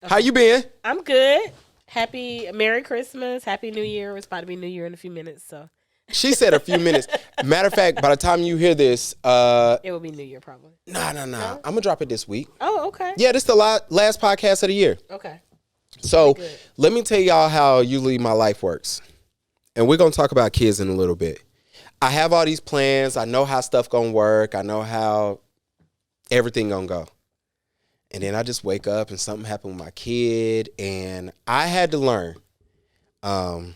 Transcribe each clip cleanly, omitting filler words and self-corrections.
How you been? I'm good. Happy Merry Christmas. Happy New Year. It's about to be New Year in a few minutes, so She said a few minutes. Matter of fact, by the time you hear this, it will be New Year probably. nah. No? I'm gonna drop it this week. Oh, okay. Yeah, this is the last podcast of the year. Okay. So Good. let me tell y'all how usually my life works, and we're gonna talk about kids in a little bit. I have all these plans. I know how stuff gonna work. I know how everything gonna go. And then I just wake up and something happened with my kid, and I had to learn. Um,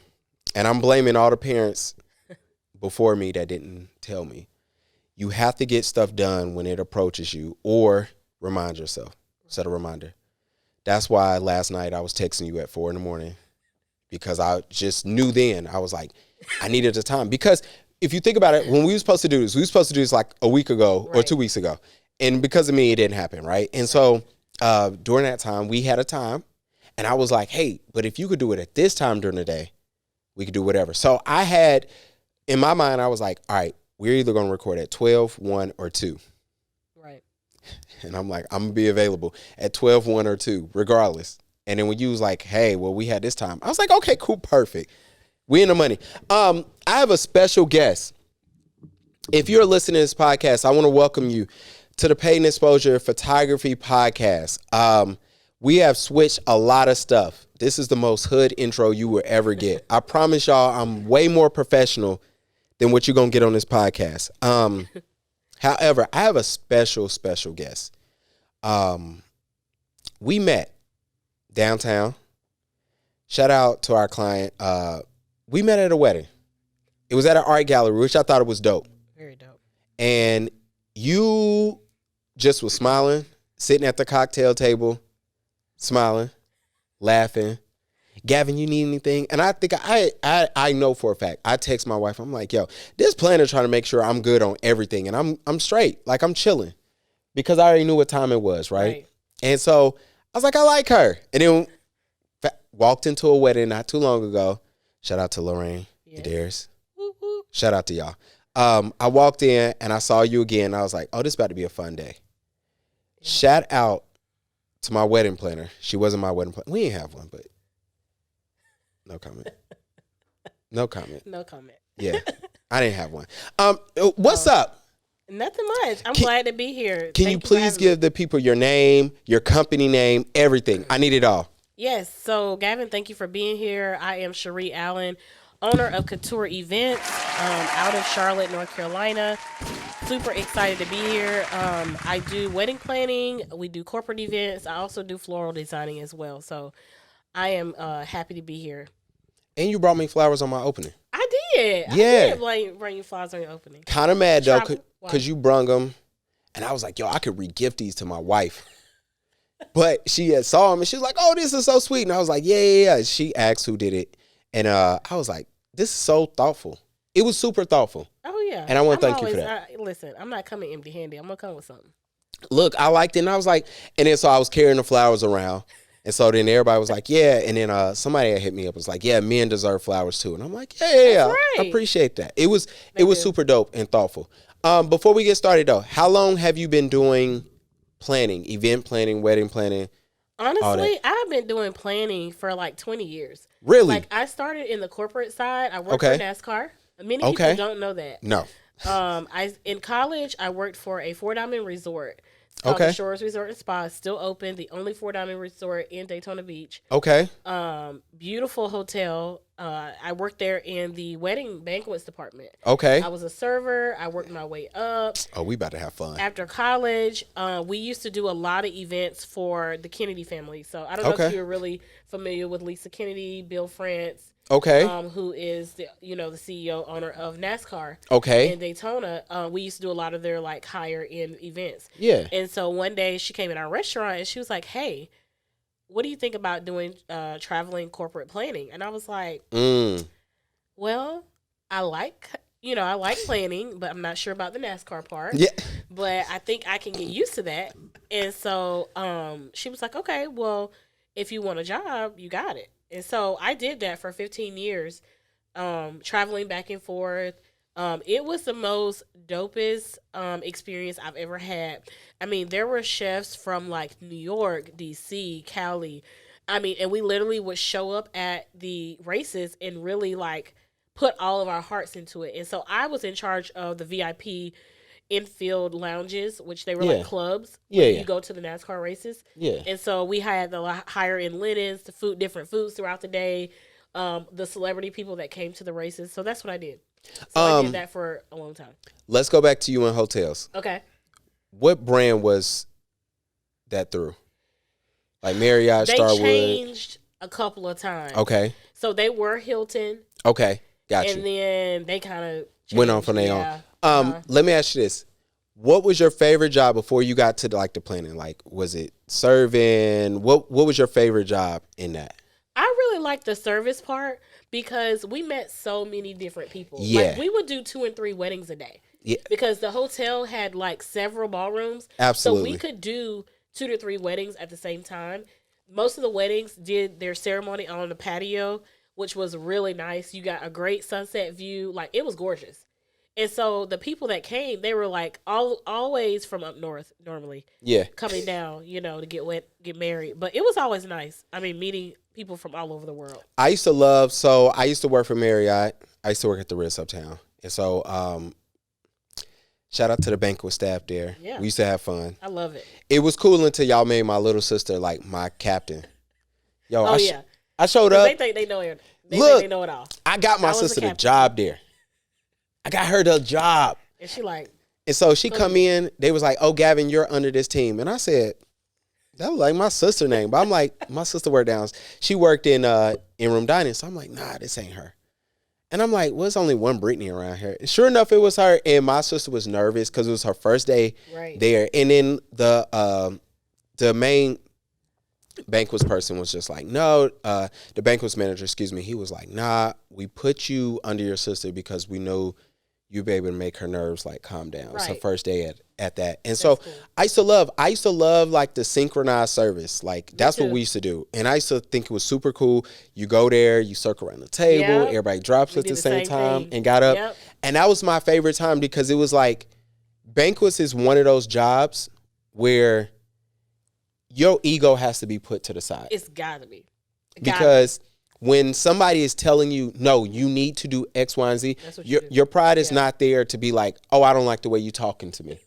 and I'm blaming all the parents before me that didn't tell me. You have to get stuff done when it approaches you, or remind yourself. Set a reminder. That's why last night I was texting you at 4 in the morning, because I just knew then. I was like, I needed the time. Because if you think about it, when we were supposed to do this, like a week ago or Right. 2 weeks ago. And because of me, it didn't happen, right? And so during that time, we had a time. And I was like, hey, but if you could do it at this time during the day, we could do whatever. So I had, in my mind, I was like, all right, we're either going to record at 12, 1, or 2. Right. And I'm like, I'm going to be available at 12, 1, or 2, regardless. And then when you was like, hey, well, we had this time, I was like, okay, cool, perfect. We in the money. I have a special guest. If you're listening to this podcast, I want to welcome you to the Paid Exposure Photography Podcast. We have switched a lot of stuff. This is the most hood intro you will ever get. I promise y'all, I'm way more professional than what you're going to get on this podcast. However, I have a special guest. We met downtown. Shout out to our client. We met at a wedding. It was at an art gallery, which I thought it was dope. Very dope. And you just was smiling, sitting at the cocktail table, smiling, laughing. Gavin, you need anything? And I think I know for a fact. I text my wife. I'm like, yo, this planner trying to make sure I'm good on everything, and I'm straight, like I'm chilling, because I already knew what time it was, right? And so I was like, I like her. And then walked into a wedding not too long ago. Shout out to Lorraine, Adair's. Whoop, whoop. Shout out to y'all. I walked in and I saw you again. I was like, oh, this is about to be a fun day. Yeah. Shout out to my wedding planner. She wasn't my wedding planner. We ain't have one, but no comment. No comment. No comment. Yeah, I didn't have one. What's up? Nothing much. I'm glad to be here. Can you please give the people your name, your company name, everything? I need it all. Yes. So, Gavin, thank you for being here. I am Sharee Allen, owner of Couture Events out of Charlotte, North Carolina. Super excited to be here. I do wedding planning. We do corporate events. I also do floral designing as well. So I am happy to be here. And you brought me flowers on my opening. I did. Yeah. I did bring you flowers on your opening. Kind of mad, though, Why? because you brung them. And I was like, yo, I could re-gift these to my wife. But she had saw them, and she was like, oh, this is so sweet. And I was like, yeah. She asked who did it. And I was like, this is so thoughtful. It was super thoughtful. Oh, yeah. And I want to thank you for that. Listen, I'm not coming empty-handed. I'm going to come with something. Look, I liked it. And I was like, and then so I was carrying the flowers around. And so then everybody was like, yeah. And then somebody had hit me up. Was like, yeah, men deserve flowers too. And I'm like, yeah. Right. I appreciate that. It was super dope and thoughtful. Before we get started, though, how long have you been doing planning, event planning, wedding planning? Honestly, I've been doing planning for like 20 years. Really? Like, I started in the corporate side. I worked for NASCAR. Many people don't know that. No. In college, I worked for a 4-diamond resort. It's called the Shores Resort and Spa. It's still open. The only 4-diamond resort in Daytona Beach. Okay. Beautiful hotel. I worked there in the wedding banquets department. Okay. I was a server. I worked my way up. Oh, we about to have fun. After college, we used to do a lot of events for the Kennedy family. So I don't know if you're really familiar with Lisa Kennedy, Bill France. Okay. Who is the CEO owner of NASCAR. Okay. In Daytona. We used to do a lot of their like higher end events. Yeah. And so one day she came in our restaurant and she was like, hey, what do you think about doing traveling corporate planning? And I was like, well, I like planning, but I'm not sure about the NASCAR part. Yeah. But I think I can get used to that. And so she was like, okay, well, if you want a job, you got it. And so I did that for 15 years, traveling back and forth, It was the most dopest experience I've ever had. I mean, there were chefs from like New York, DC, Cali. I mean, and we literally would show up at the races and really like put all of our hearts into it. And so I was in charge of the VIP infield lounges, which they were like Yeah. clubs Yeah, when yeah. you go to the NASCAR races. Yeah. And so we had the higher end linens, the food, different foods throughout the day, the celebrity people that came to the races. So that's what I did. So I did that for a long time. Let's go back to you in hotels. Okay. What brand was that through? Like Marriott, They Starwood. changed a couple of times. Okay. So they were Hilton, Okay. Got and you. then they kind of Went on from there on. Let me ask you this. What was your favorite job before you got to like the planning? Like, was it serving? What was your favorite job in that? I really liked the service part because we met so many different people. Yeah. Like, we would do 2 and 3 weddings a day. Yeah. Because the hotel had like several ballrooms. Absolutely. So we could do 2 to 3 weddings at the same time. Most of the weddings did their ceremony on the patio, which was really nice. You got a great sunset view. Like, it was gorgeous. And so the people that came, they were like always from up north normally. Yeah. Coming down, to get married. But it was always nice. I mean, meeting people from all over the world. I used to work for Marriott. I used to work at the Ritz Uptown. And so shout out to the banquet staff there. Yeah. We used to have fun. I love it. It was cool until y'all made my little sister like my captain. Yo, I showed up. They think they know it. They Look, think they know it all. I got my I was the sister the captain. job there. I got her the job. And she like, And so she come in, they was like, "Oh, Gavin, you're under this team." And I said, that was like my sister name. But I'm like, my sister worked down. She worked in room dining. So I'm like, nah, this ain't her. And I'm like, well, there's only one Brittany around here. And sure enough, it was her. And my sister was nervous because it was her first day there. And then the main banquets person was just like, no, the banquets manager, he was like, nah, we put you under your sister because we know you'll be able to make her nerves like calm down. It was her first day at that. And so cool. I used to love like the synchronized service. Like that's what we used to do. And I used to think it was super cool. You go there, you circle around the table, everybody drops at the same time and got up. Yep. And that was my favorite time because it was like banquets is one of those jobs where your ego has to be put to the side. It's gotta be. Because when somebody is telling you, no, you need to do X, Y, and Z, your pride is not there to be like, oh, I don't like the way you're talking to me.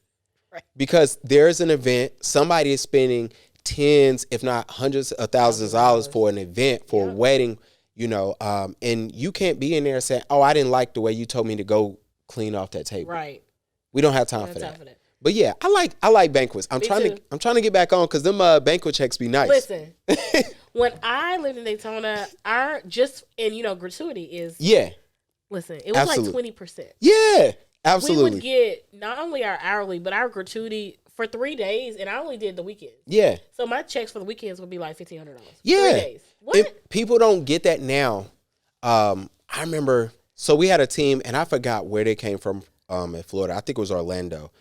Right. Because there's an event, somebody is spending tens, if not hundreds of thousands of dollars for an event, for a wedding, and you can't be in there saying, oh, I didn't like the way you told me to go clean off that table. Right. We don't have time for that. But yeah, I like banquets. I'm trying to get back on because them banquet checks be nice. Listen, when I lived in Daytona, gratuity is Listen, it was like 20%. Yeah, absolutely. We would get not only our hourly, but our gratuity for 3 days, and I only did the weekends. Yeah. So my checks for the weekends would be like $1,500. Yeah. 3 days. What? People don't get that now. I remember. So we had a team, and I forgot where they came from. In Florida, I think it was Orlando,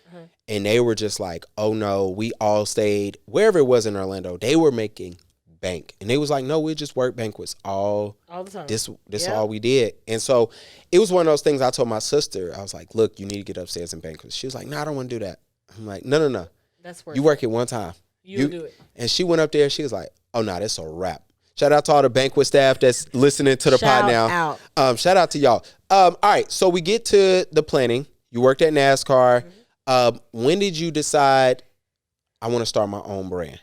and they were just like, "Oh no, we all stayed wherever it was in Orlando." They were making bank, and they was like, "No, we just work banquets all the time. This is all we did." And so it was one of those things. I told my sister, I was like, "Look, you need to get upstairs in banquets." She was like, "No, I don't want to do that." I'm like, "No. That's worth you work it one time. You do it." And she went up there. She was like, "Oh no, that's a wrap." Shout out to all the banquet staff that's listening to the pod now. Shout out to y'all. All right, so we get to the planning. You worked at NASCAR. When did you decide I want to start my own brand?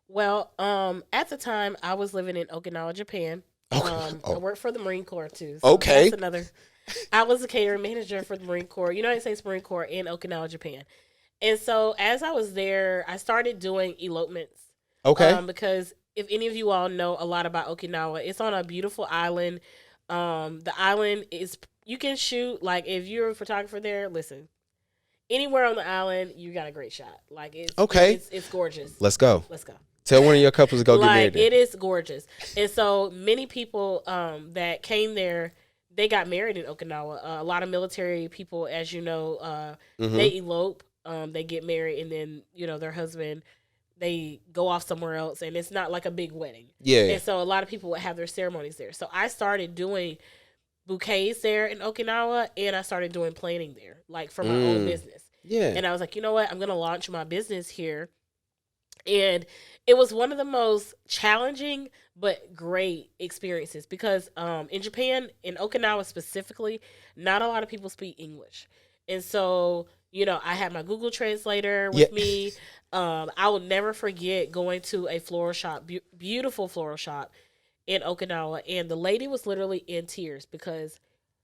Well, at the time I was living in Okinawa, Japan. I worked for the Marine Corps too. So that's another. I was a catering manager for the Marine Corps, United States Marine Corps in Okinawa, Japan. And so as I was there, I started doing elopements. Okay. Because if any of you all know a lot about Okinawa, it's on a beautiful island. The island is, you can shoot, like if you're a photographer there, listen, anywhere on the island, you got a great shot. Like it's gorgeous. Let's go. Let's go. Tell one of your couples to go get married. It is gorgeous. And so many people that came there, they got married in Okinawa. A lot of military people, as you know, they elope, they get married, and then, their husband, they go off somewhere else, and it's not like a big wedding. Yeah. And so a lot of people would have their ceremonies there. So I started doing bouquets there in Okinawa, and I started doing planning there, like for my own business. Yeah. And I was like, you know what? I'm gonna launch my business here, and it was one of the most challenging but great experiences because in Japan, in Okinawa specifically, not a lot of people speak English, and so I had my Google Translator Yeah. with me. I will never forget going to a floral shop, beautiful floral shop in Okinawa, and the lady was literally in tears because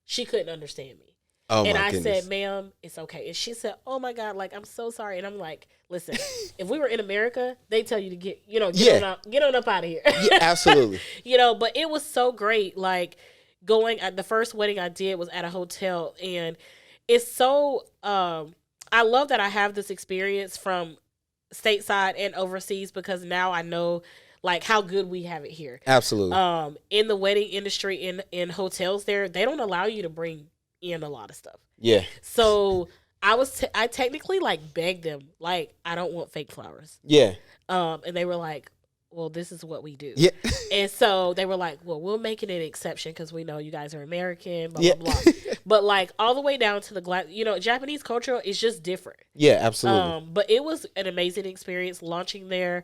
she couldn't understand me. Oh And my I said, goodness. ma'am, it's okay. And she said, oh my God, like, I'm so sorry. And I'm like, listen, if we were in America, they tell you to Yeah. get on up out of here. Yeah, absolutely. But it was so great. Like, going at the first wedding I did was at a hotel. And it's so, I love that I have this experience from stateside and overseas because now I know like how good we have it here. Absolutely. In the wedding industry in hotels there, they don't allow you to bring in a lot of stuff. Yeah. So I technically like begged them like I don't want fake flowers. Yeah. And they were like, well, this is what we do. Yeah. And so they were like, well, we'll make it an exception because we know you guys are American, blah, Yeah. blah, blah. But like all the way down to the glass, Japanese culture is just different. Yeah, absolutely. But it was an amazing experience launching there.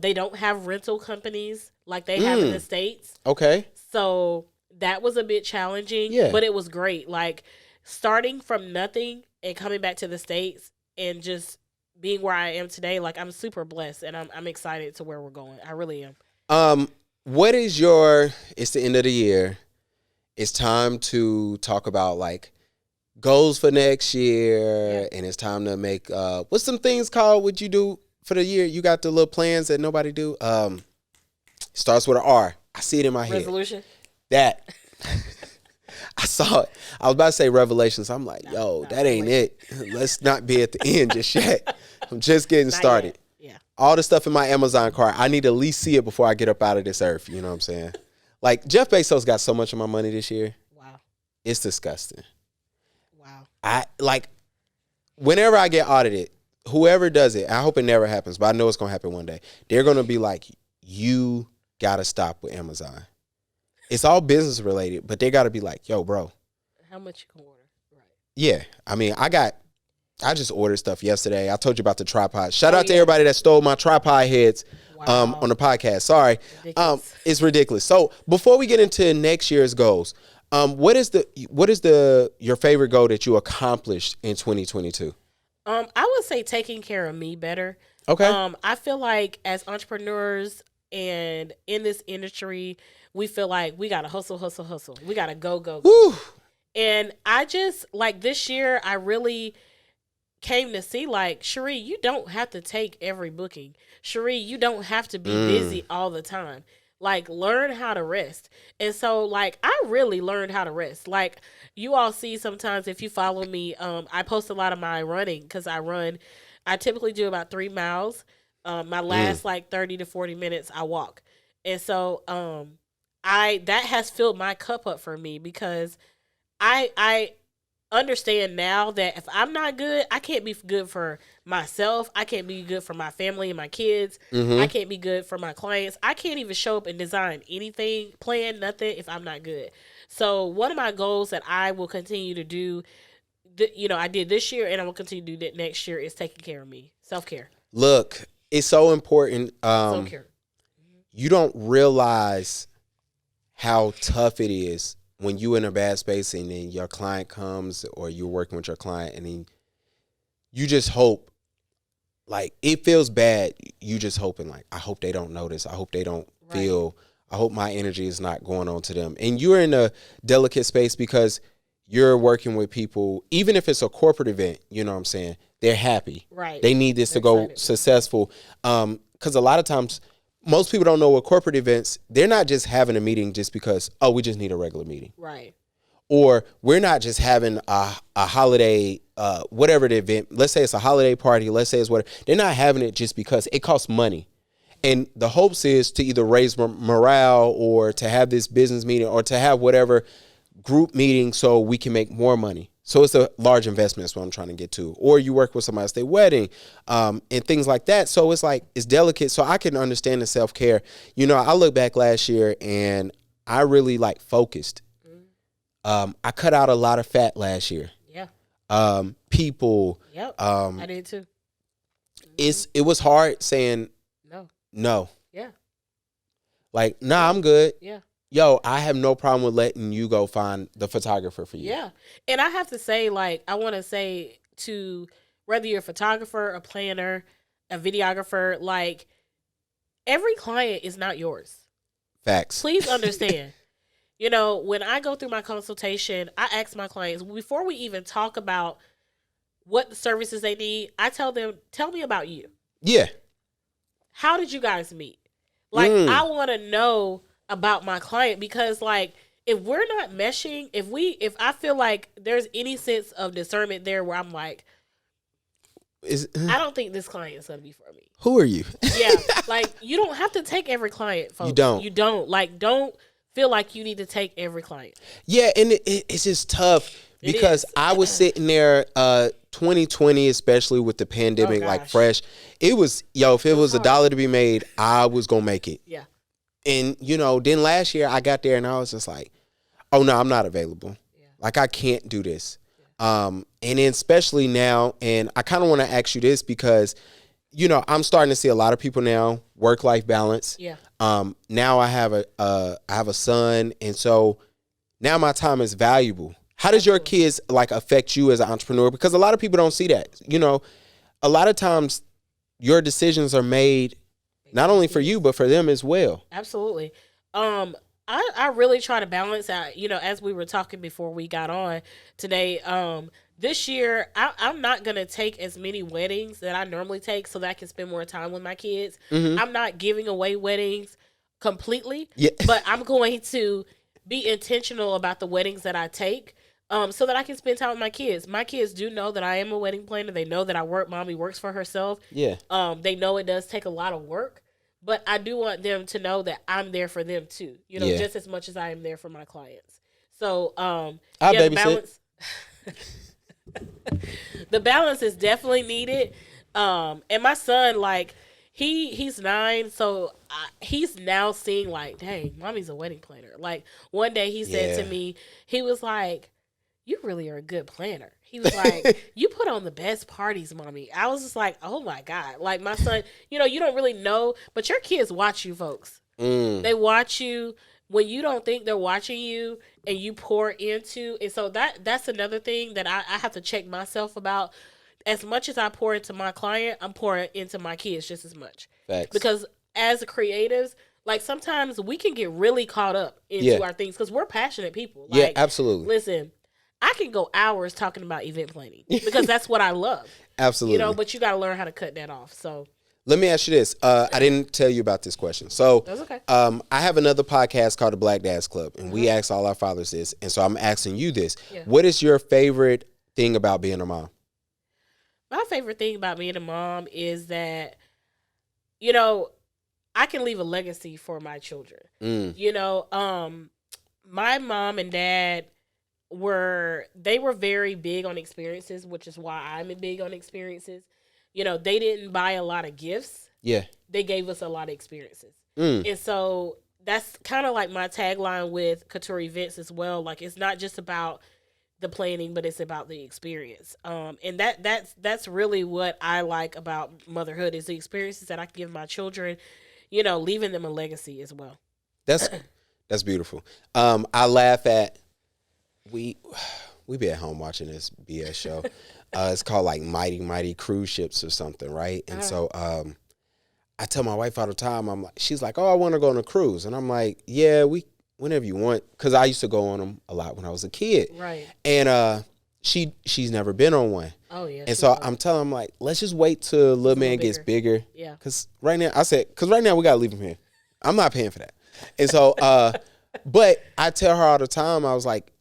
They don't have rental companies like they have in the States. Okay. So that was a bit challenging, Yeah. but it was great. Like starting from nothing and coming back to the States and just being where I am today, like I'm super blessed and I'm excited to where we're going. I really am. What is it's the end of the year. It's time to talk about like goals for next year, and it's time to make what's some things called what you do for the year? You got the little plans that nobody do. Starts with an R. I see it in my head. Resolution? That. I saw it. I was about to say Revelations. I'm like, yo, that ain't it. Let's not be at the end just yet. I'm just getting started. Yeah. All the stuff in my Amazon cart, I need to at least see it before I get up out of this earth. You know what I'm saying? Like, Jeff Bezos got so much of my money this year. Wow. It's disgusting. Wow. Whenever I get audited, whoever does it, I hope it never happens, but I know it's going to happen one day. They're going to be like, you got to stop with Amazon. It's all business related, but they got to be like, yo, bro. How much you can order? Right. Yeah. I mean, I just ordered stuff yesterday. I told you about the tripod. Shout out to everybody that stole my tripod heads on the podcast. Sorry. Ridiculous. It's ridiculous. So before we get into next year's goals, what is your favorite goal that you accomplished in 2022? I would say taking care of me better. Okay. I feel like as entrepreneurs and in this industry, we feel like we gotta hustle. We gotta go. Woo. And I just like this year, I really came to see like, Sharee, you don't have to take every booking. Sharee, you don't have to be busy all the time. Like, learn how to rest. And so, like, I really learned how to rest. Like, you all see sometimes if you follow me, I post a lot of my running because I typically do about 3 miles. My last, like, 30 to 40 minutes, I walk. And so, that has filled my cup up for me because I understand now that if I'm not good, I can't be good for myself. I can't be good for my family and my kids. I can't be good for my clients. I can't even show up and design anything, plan nothing if I'm not good. So one of my goals that I will continue to do, I did this year and I will continue to do that next year is taking care of me. Self-care. Look, it's so important. Self-care. You don't realize how tough it is when you in a bad space and then your client comes or you're working with your client and then you just hope, like, it feels bad. You just hoping, like, I hope they don't notice. I hope they don't feel, I hope my energy is not going on to them. And you're in a delicate space because you're working with people, even if it's a corporate event, you know what I'm saying? They're happy. Right. They need this to go successful. Because a lot of times, most people don't know what corporate events, they're not just having a meeting just because, oh, we just need a regular meeting. Right. Or we're not just having a holiday, whatever the event, let's say it's a holiday party, let's say it's whatever. They're not having it just because it costs money. And the hopes is to either raise morale or to have this business meeting or to have whatever group meeting so we can make more money. So it's a large investment. That's what I'm trying to get to. Or you work with somebody at their wedding and things like that. So it's like, it's delicate. So I can understand the self-care. You know, I look back last year and I really like focused. I cut out a lot of fat last year. Yeah. People. Yep. I did too. It was hard saying no. Yeah. Like, nah, I'm good. Yeah. Yo, I have no problem with letting you go find the photographer for you. Yeah. And I have to say, like, I want to say to whether you're a photographer, a planner, a videographer, like, every client is not yours. Facts. Please understand. You know, when I go through my consultation, I ask my clients, before we even talk about what services they need, I tell them, tell me about you. Yeah. How did you guys meet? Like, I want to know about my client, because, like, if we're not meshing, if I feel like there's any sense of discernment there where I'm like, I don't think this client is going to be for me. Who are you? Yeah. Like, you don't have to take every client, folks. You don't. Like, don't feel like you need to take every client. Yeah, and it's just tough because I was sitting there 2020, especially with the pandemic, like fresh. It was, if it was $1 to be made, I was going to make it. Yeah. And, then last year I got there and I was just like, oh, no, I'm not available. Yeah. Like, I can't do this. Yeah. And then especially now, and I kind of want to ask you this because, I'm starting to see a lot of people now, work-life balance. Yeah. Now I have a son, and so now my time is valuable. How does your kids like affect you as an entrepreneur? Because a lot of people don't see that. A lot of times your decisions are made not only for you but for them as well. Absolutely. I really try to balance out. As we were talking before we got on today. This year, I'm not going to take as many weddings that I normally take so that I can spend more time with my kids. Mm-hmm. I'm not giving away weddings completely, but I'm going to be intentional about the weddings that I take so that I can spend time with my kids. My kids do know that I am a wedding planner. They know that I work. Mommy works for herself. Yeah. They know it does take a lot of work, but I do want them to know that I'm there for them too, just as much as I am there for my clients. So, the balance. The balance is definitely needed. And my son, like, he's 9, so he's now seeing, like, dang, mommy's a wedding planner. Like, one day he said to me, he was like, you really are a good planner. He was like, you put on the best parties, mommy. I was just like, oh my God. Like, my son, you don't really know, but your kids watch you, folks. They watch you when you don't think they're watching you, and you pour into. And so that's another thing that I have to check myself about. As much as I pour into my client, I'm pouring into my kids just as much. Facts. Because as creatives, like, sometimes we can get really caught up into our things because we're passionate people. Like, absolutely. Listen, I can go hours talking about event planning because that's what I love. Absolutely. But you got to learn how to cut that off. So let me ask you this. I didn't tell you about this question. So that's okay. I have another podcast called the Black Dads Club, and we ask all our fathers this. And so I'm asking you this. Yeah. What is your favorite thing about being a mom? My favorite thing about being a mom is that, I can leave a legacy for my children. My mom and dad were very big on experiences, which is why I'm big on experiences. They didn't buy a lot of gifts. Yeah. They gave us a lot of experiences. And so that's kind of like my tagline with Couture Events as well. Like, it's not just about the planning, but it's about the experience. And that's really what I like about motherhood is the experiences that I can give my children, leaving them a legacy as well. That's beautiful. I laugh at, we be at home watching this BS show. It's called like Mighty Cruise Ships or something, right? And so I tell my wife all the time, she's like, oh, I want to go on a cruise. And I'm like, yeah, whenever you want. Because I used to go on them a lot when I was a kid. Right. And she's never been on one. Oh, yeah. And so I'm telling her, like, let's just wait till little man gets bigger. Yeah. Because right now we got to leave him here. I'm not paying for that. And so, but I tell her all the time, I was like,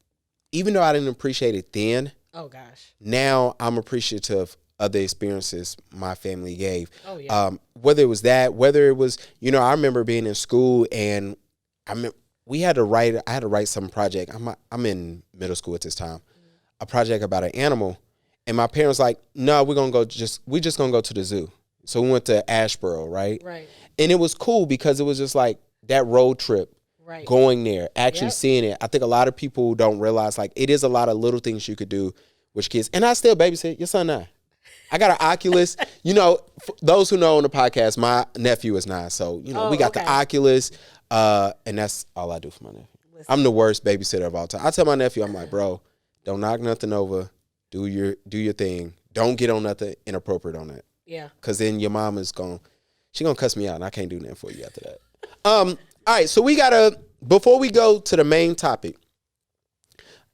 even though I didn't appreciate it then, oh gosh, now I'm appreciative of the experiences my family gave. Oh yeah. Whether it was that, whether it was, I remember being in school and I had to write some project. I'm in middle school at this time, a project about an animal, and my parents like, no, we're just gonna go to the zoo. So we went to Asheboro, right? Right. And it was cool because it was just like that road trip. Right. going there, actually Yep. seeing it. I think a lot of people don't realize, like, it is a lot of little things you could do with kids. And I still babysit your son now. I got an Oculus. You know, those who know on the podcast, my nephew is 9. So, you know, we got the Oculus, and that's all I do for my nephew. Listen. I'm the worst babysitter of all time. I tell my nephew, I'm like, bro, don't knock nothing over. Do your thing. Don't get on nothing inappropriate on that. Yeah. Because then your mom is she gonna cuss me out, and I can't do nothing for you after that. All right, so we gotta, before we go to the main topic,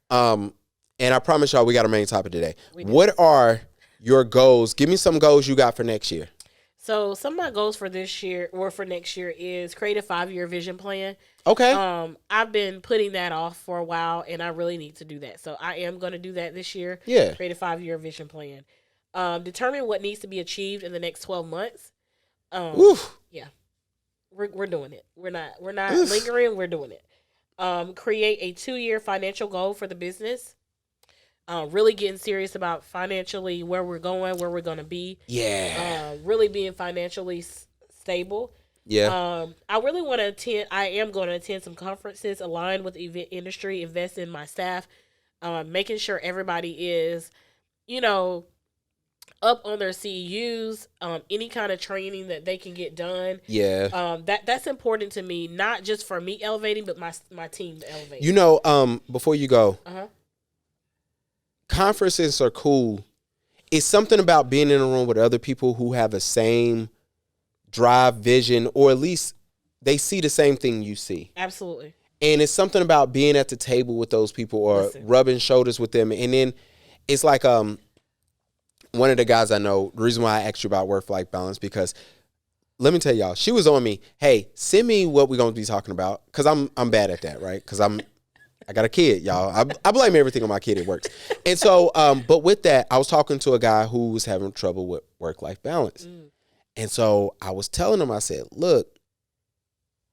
and I promise y'all we got a main topic today. What are your goals? Give me some goals you got for next year. So some of my goals for this year or for next year is create a 5-year vision plan. Okay. I've been putting that off for a while, and I really need to do that. So I am going to do that this year. Yeah. Create a 5-year vision plan. Determine what needs to be achieved in the next 12 months. Yeah. We're doing it. We're not lingering. We're doing it. Create a 2-year financial goal for the business. Really getting serious about financially where we're going, where we're going to be. Yeah. Really being financially stable. Yeah. I really want to attend. I am going to attend some conferences aligned with the event industry, invest in my staff, making sure everybody is, up on their CEUs, any kind of training that they can get done. Yeah. That's important to me, not just for me elevating, but my team elevating. Before you go, conferences are cool. It's something about being in a room with other people who have the same drive, vision, or at least they see the same thing you see. Absolutely. And it's something about being at the table with those people or rubbing shoulders with them. And then it's like one of the guys I know, the reason why I asked you about work-life balance, because let me tell y'all, she was on me, hey, send me what we're going to be talking about, because I'm bad at that, right? Because I got a kid, y'all. I blame everything on my kid. It works. And so, but with that, I was talking to a guy who was having trouble with work-life balance. And so I was telling him, I said, look,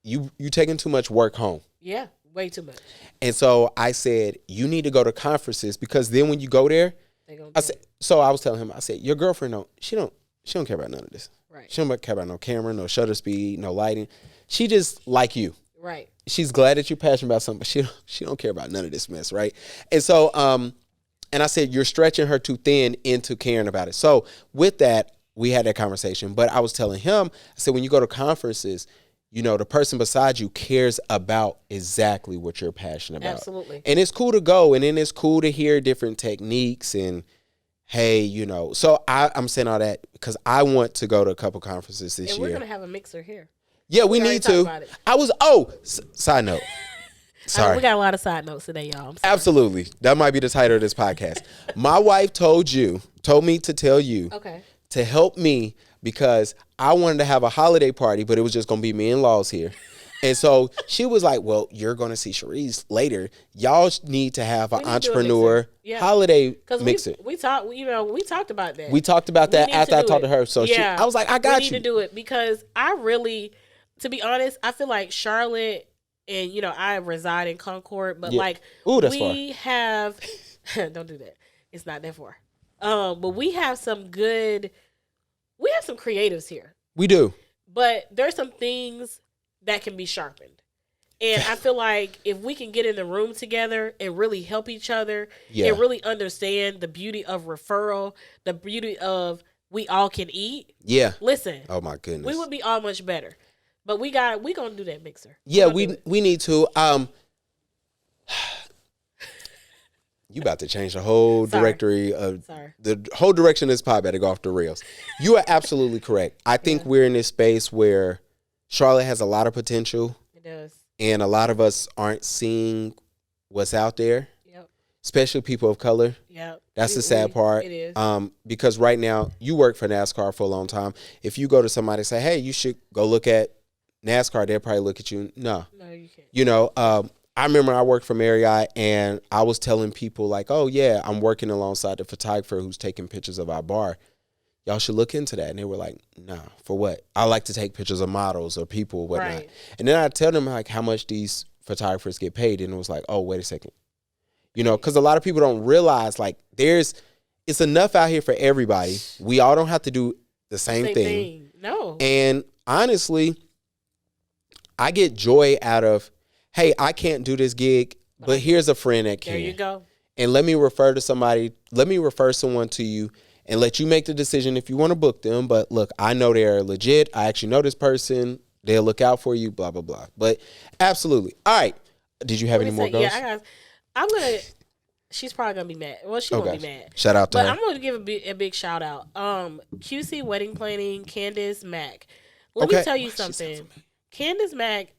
you taking too much work home. Yeah, way too much. And so I said, you need to go to conferences, because then when you go there, so I was telling him, I said, your girlfriend, she don't care about none of this. Right. She don't care about no camera, no shutter speed, no lighting. She just like you. Right. She's glad that you're passionate about something, but she don't care about none of this mess, right? And so, and I said, you're stretching her too thin into caring about it. So with that, we had that conversation. But I was telling him, I said, when you go to conferences, the person beside you cares about exactly what you're passionate about. Absolutely. And it's cool to go, and then it's cool to hear different techniques and, hey, So I'm saying all that because I want to go to a couple conferences this year. And we're going to have a mixer here. Yeah, we need to. Side note. Sorry. We got a lot of side notes today, y'all. Absolutely. That might be the title of this podcast. My wife told me to tell you to help me because I wanted to have a holiday party, but it was just going to be me and Laws here. And so she was like, well, you're going to see Sharee's later. Y'all need to have an entrepreneur holiday mixer. We talked about that. We talked about that after I talked to her. So I was like, I got you. We need to do it because I really, to be honest, I feel like Charlotte and, I reside in Concord, but that's we have, don't do that. It's not that far. But we have some creatives here. We do. But there's some things that can be sharpened. And I feel like if we can get in the room together and really help each other and really understand the beauty of referral, the beauty of we all can eat. Yeah. Listen. Oh my goodness. We would be all much better. But we gonna do that mixer. Yeah, we need to. You about to change the whole directory of the whole direction of this pod better go off the rails. You are absolutely correct. I think we're in this space where Charlotte has a lot of potential. It does. And a lot of us aren't seeing what's out there. Yep. Especially people of color. Yep. That's the sad part. It is. Because right now, you work for NASCAR for a long time. If you go to somebody and say, hey, you should go look at NASCAR, they'll probably look at you. No, you can't. I remember I worked for Marriott, and I was telling people like, oh, yeah, I'm working alongside the photographer who's taking pictures of our bar. Y'all should look into that. And they were like, nah, for what? I like to take pictures of models or people or whatnot. Right. And then I tell them like how much these photographers get paid. And it was like, oh, wait a second. Because a lot of people don't realize like it's enough out here for everybody. We all don't have to do the same thing. No. And honestly, I get joy out of hey, I can't do this gig, but here's a friend that can. There you go. And let me refer someone to you and let you make the decision if you want to book them. But look, I know they're legit. I actually know this person. They'll look out for you, blah, blah, blah. But absolutely. All right. Did you have any more goals? Yeah, I'm going to, she's probably going to be mad. Well, she won't be mad. Shout out to her. But I'm going to give a big shout out. QC Wedding Planning, Candace Mack. Let me tell you something. Candace Mack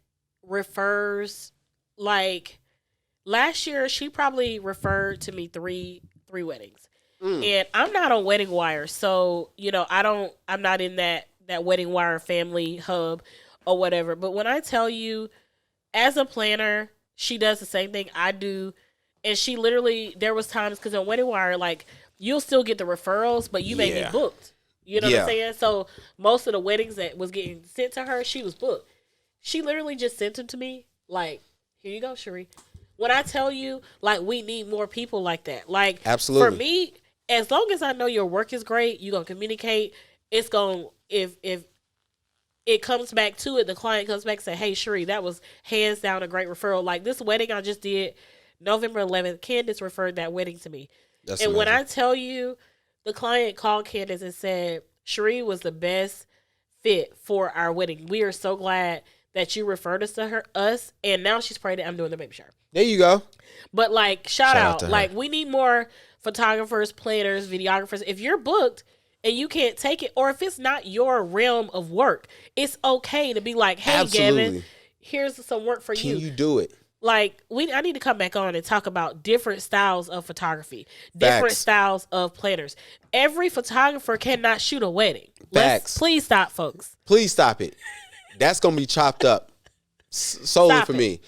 refers, like, last year she probably referred to me three weddings. And I'm not on Wedding Wire, so, you know, I'm not in that Wedding Wire family hub or whatever. But when I tell you, as a planner, she does the same thing I do. And she literally, there was times, because on Wedding Wire, like, you'll still get the referrals, but you may get booked. You know what I'm saying? So most of the weddings that was getting sent to her, she was booked. She literally just sent them to me, like, here you go, Sharee. When I tell you, like, we need more people like that. Like, absolutely. For me, as long as I know your work is great, you're going to communicate, it's going to, if it comes back to it, the client comes back and say, hey, Sharee, that was hands down a great referral. Like, this wedding I just did, November 11th, Candace referred that wedding to me. That's amazing. When I tell you, the client called Candace and said, Sharee was the best fit for our wedding. We are so glad that you referred us to us, and now she's pregnant. I'm doing the baby shower. There you go. But, like, shout out. Like, we need more photographers, planners, videographers. If you're booked and you can't take it, or if it's not your realm of work, it's okay to be like, hey, Gavin, here's some work for you. Can you do it? Like, I need to come back on and talk about different styles of photography, different styles of planners. Every photographer cannot shoot a wedding. Please stop, folks. Please stop it. That's going to be chopped up solely for me.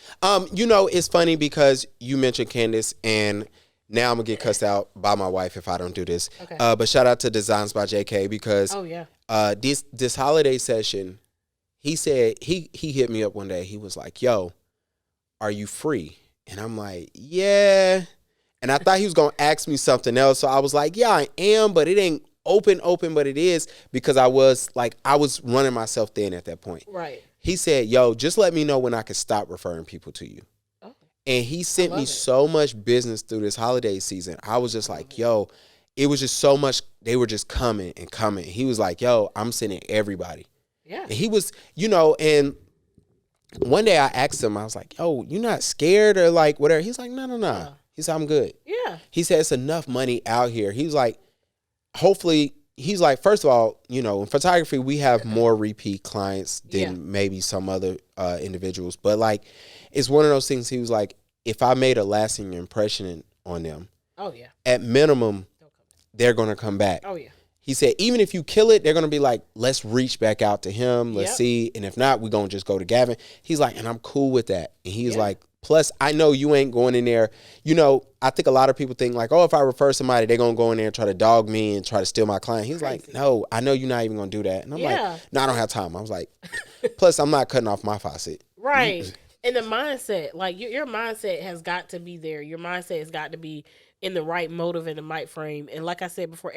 You know, it's funny because you mentioned Candace, and now I'm going to get cussed out by my wife if I don't do this. Okay. But shout out to Designs by JK because this holiday session, he said, he hit me up one day. He was like, yo, are you free? And I'm like, yeah. And I thought he was going to ask me something else. So I was like, yeah, I am, but it ain't open, but it is, because I was running myself thin at that point. Right. He said, yo, just let me know when I can stop referring people to you. Oh. And he sent me so much business through this holiday season. I was just like, yo, it was just so much. They were just coming and coming. He was like, yo, I'm sending everybody. Yeah. And he was, you know, and one day I asked him, I was like, yo, you not scared or like whatever? He's like, no. Yeah. He said, I'm good. Yeah. He said, it's enough money out here. He was like, hopefully, he's like, first of all, you know, in photography, we have more repeat clients than maybe some other individuals. But like, it's one of those things. He was like, if I made a lasting impression on them, at minimum, they're going to come back. Oh, yeah. He said, even if you kill it, they're going to be like, let's reach back out to him. Let's see. And if not, we're going to just go to Gavin. He's like, and I'm cool with that. And he's like, plus, I know you ain't going in there. You know, I think a lot of people think like, oh, if I refer somebody, they're going to go in there and try to dog me and try to steal my client. He's like, no, I know you're not even going to do that. And I'm like, no, I don't have time. I was like, plus, I'm not cutting off my faucet. Right. And the mindset, like your mindset has got to be there. Your mindset has got to be in the right motive and the right frame. And like I said before,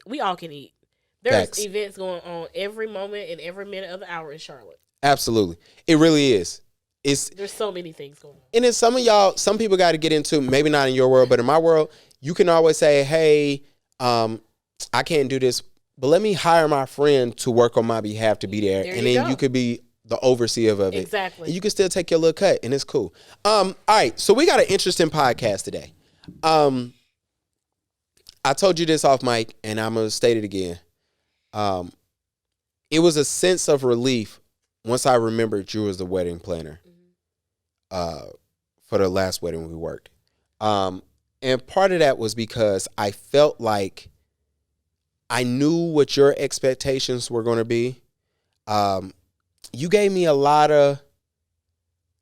we all can eat. There's events going on every moment and every minute of the hour in Charlotte. Absolutely. It really is. There's so many things going on. And then some people got to get into, maybe not in your world, but in my world, you can always say, hey, I can't do this, but let me hire my friend to work on my behalf to be there. And then you could be the overseer of it. Exactly. And you can still take your little cut, and it's cool. All right, so we got an interesting podcast today. I told you this off mic, and I'm going to state it again. It was a sense of relief once I remembered you was the wedding planner for the last wedding we worked. And part of that was because I felt like I knew what your expectations were going to be. You gave me a lot of,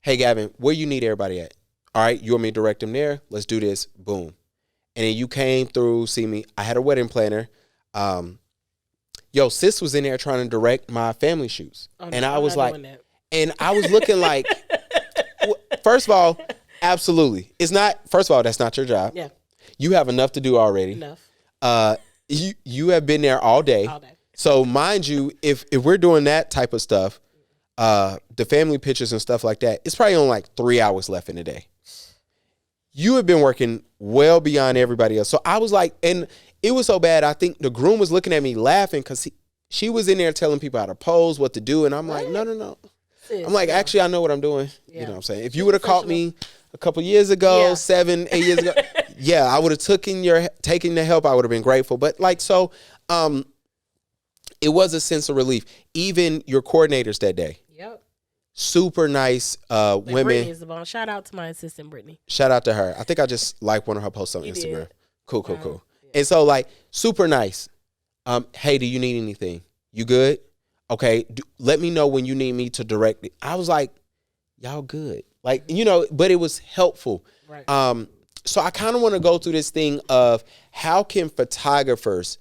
hey, Gavin, where you need everybody at? All right, you want me to direct them there? Let's do this. Boom. And then you came through, see me. I had a wedding planner. Sis was in there trying to direct my family shoots. Oh, and I was like, and I was looking like, first of all, absolutely. It's not, first of all, that's not your job. Yeah. You have enough to do already. Enough. You have been there all day. All day. So mind you, if we're doing that type of stuff, the family pictures and stuff like that, it's probably only like 3 hours left in the day. You have been working well beyond everybody else. So I was like, and it was so bad. I think the groom was looking at me laughing because she was in there telling people how to pose, what to do. And I'm like, no. I'm like, actually, I know what I'm doing. Yeah. You know what I'm saying? If you would have caught me a couple years ago, 7, 8 years ago, yeah, I would have taken the help. I would have been grateful. But like, so it was a sense of relief. Even your coordinators that day. Yep. Super nice women. Brittany is the bomb. Shout out to my assistant, Brittany. Shout out to her. I think I just liked one of her posts on Instagram. Did. Cool. Yeah. And so, like, super nice. Hey, do you need anything? You good? Okay, let me know when you need me to direct it. I was like, y'all good. Like, but it was helpful. Right. So I kind of want to go through this thing of how can photographers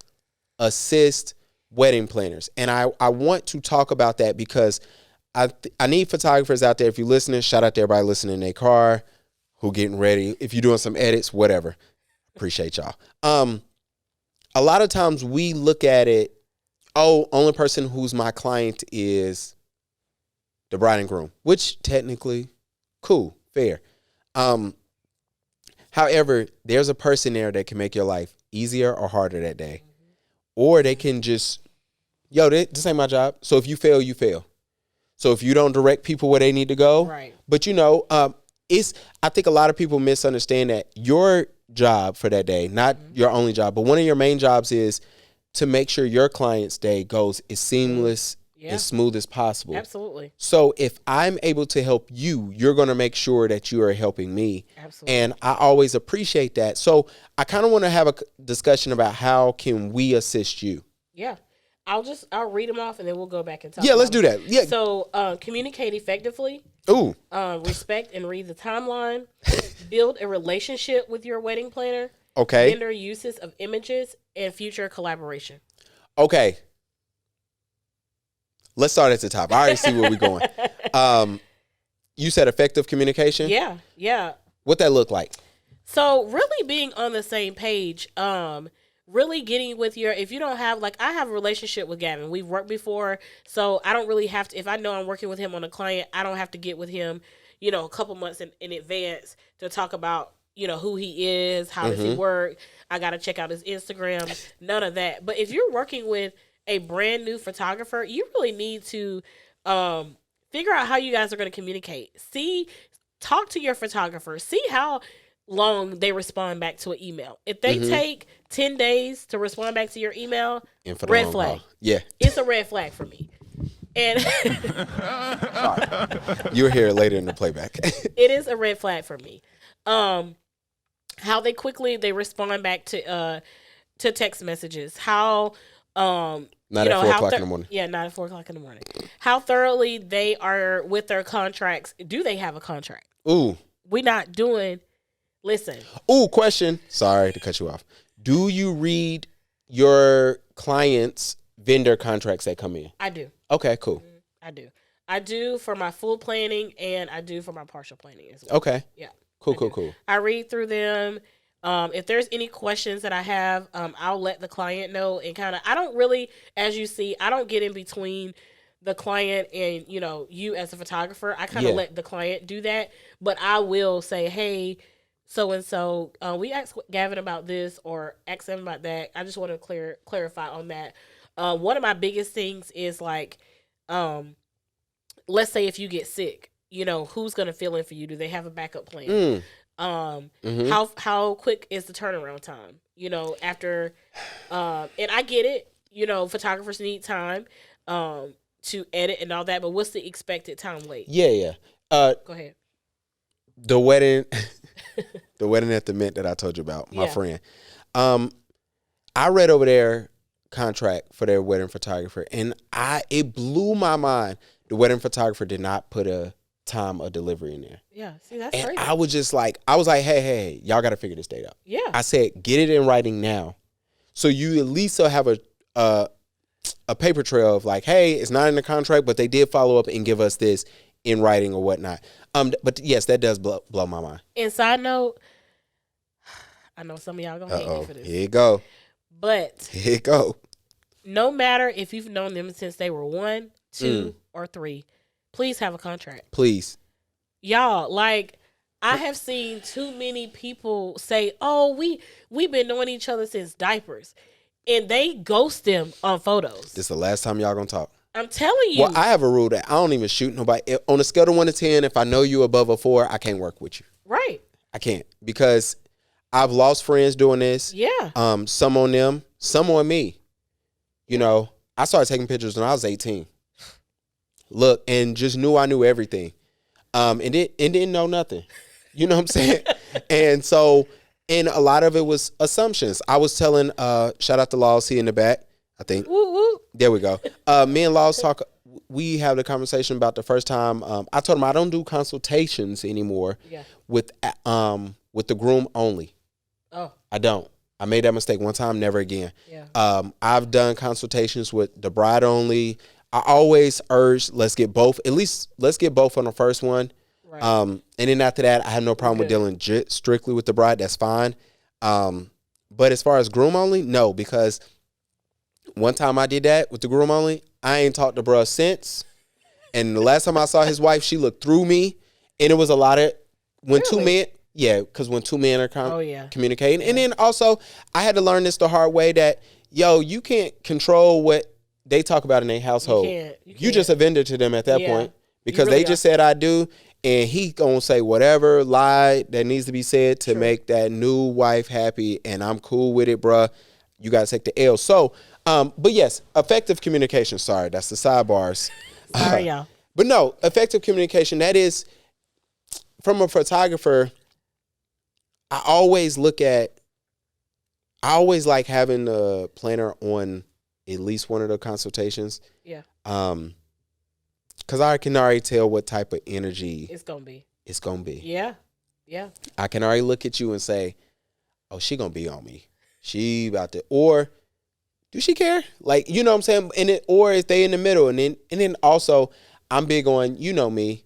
assist wedding planners? And I want to talk about that because I need photographers out there. If you're listening, shout out to everybody listening in their car who getting ready. If you're doing some edits, whatever. Appreciate y'all. A lot of times we look at it, only person who's my client is the bride and groom, which technically, cool, fair. However, there's a person there that can make your life easier or harder that day. Mm-hmm. Or they can just, this ain't my job. So if you fail, you fail. So if you don't direct people where they need to go, right. But I think a lot of people misunderstand that your job for that day, not your only job, but one of your main jobs is to make sure your client's day goes as seamless, as smooth as possible. Absolutely. So if I'm able to help you, you're going to make sure that you are helping me. Absolutely. And I always appreciate that. So I kind of want to have a discussion about how can we assist you? Yeah. I'll read them off and then we'll go back and talk. Yeah, let's do that. Yeah. So communicate effectively. Ooh. Respect and read the timeline. Build a relationship with your wedding planner. Okay. Vendor uses of images and future collaboration. Okay. Let's start at the top. I already see where we're going. You said effective communication? Yeah. What that look like? So really being on the same page, really getting with if you don't have, I have a relationship with Gavin. We've worked before, so I don't really have to, if I know I'm working with him on a client, I don't have to get with him, a couple months in advance to talk about, who he is, how does he work. I got to check out his Instagram, none of that. But if you're working with a brand new photographer, you really need to figure out how you guys are going to communicate. Talk to your photographer. See how long they respond back to an email. If they take 10 days to respond back to your email, red flag. Yeah. It's a red flag for me. And you'll hear it later in the playback. It is a red flag for me. How they respond back to text messages. How not at 4 o'clock in the morning. Yeah, not at 4 o'clock in the morning. How thoroughly they are with their contracts. Do they have a contract? Ooh. We're not doing. Listen. Ooh, question. Sorry to cut you off. Do you read your clients' vendor contracts that come in? I do. Okay, cool. I do. I do for my full planning and I do for my partial planning as well. Okay. Yeah. Cool. I read through them. If there's any questions that I have, I'll let the client know and I don't really, as you see, I don't get in between the client and, you as a photographer. I kind of let the client do that, but I will say, hey, so-and-so, we asked Gavin about this or asked him about that. I just want to clarify on that. One of my biggest things is let's say if you get sick, who's going to fill in for you? Do they have a backup plan? How quick is the turnaround time? After, and I get it, photographers need time to edit and all that, but what's the expected time wait? Yeah. Go ahead. The wedding at the Mint that I told you about, my friend. I read over their contract for their wedding photographer, and it blew my mind. The wedding photographer did not put a time of delivery in there. Yeah, see, that's crazy. I was just like, hey, y'all got to figure this date out. Yeah. I said, get it in writing now, so you at least will have a paper trail of hey, it's not in the contract, but they did follow up and give us this in writing or whatnot. But yes, that does blow my mind. And side note, I know some of y'all gonna hate me for this. Here you go. But here you go. No matter if you've known them since they were 1, 2, or 3, Please have a contract. Please. Y'all, like, I have seen too many people say, "Oh, we've been knowing each other since diapers," and they ghost them on photos. This is the last time y'all gonna talk. I'm telling you. Well, I have a rule that I don't even shoot nobody. On a scale of 1 to 10, if I know you above a 4, I can't work with you. Right. I can't, because I've lost friends doing this. Yeah. Some on them, some on me. You know, I started taking pictures when I was 18. Look, and just knew I knew everything. And didn't know nothing. You know what I'm saying? And so, and a lot of it was assumptions. I was telling, shout out to Laws, he in the back, I think. Woo woo. There we go. Me and Laws talk. We have the conversation about the first time. I told him I don't do consultations anymore. Yeah. With the groom only. Oh. I don't. I made that mistake one time, never again. Yeah. I've done consultations with the bride only. I always urge, let's get both on the first one. Right. And then after that, I have no problem with dealing strictly with the bride. That's fine. But as far as groom only, no, because one time I did that with the groom only, I ain't talked to bruh since. And the last time I saw his wife, she looked through me, and it was a lot of when two men. Yeah, because when two men are communicating. Yeah. And then also, I had to learn this the hard way that, you can't control what they talk about in their household. You just a vendor to them at that point, because really they just said I do, and he gonna say whatever lie that needs to be said to make that new wife happy, and I'm cool with it, bruh. You got to take the L. So, but yes, effective communication. Sorry, that's the sidebars. Sorry, y'all. But no, effective communication, that is, from a photographer, I always like having a planner on at least one of the consultations. Yeah. Because I can already tell what type of energy it's gonna be. Yeah. Yeah. I can already look at you and say, oh, she gonna be on me. She about to, or do she care? Like, you know what I'm saying? Or if they in the middle, and then also I'm big on, you know me,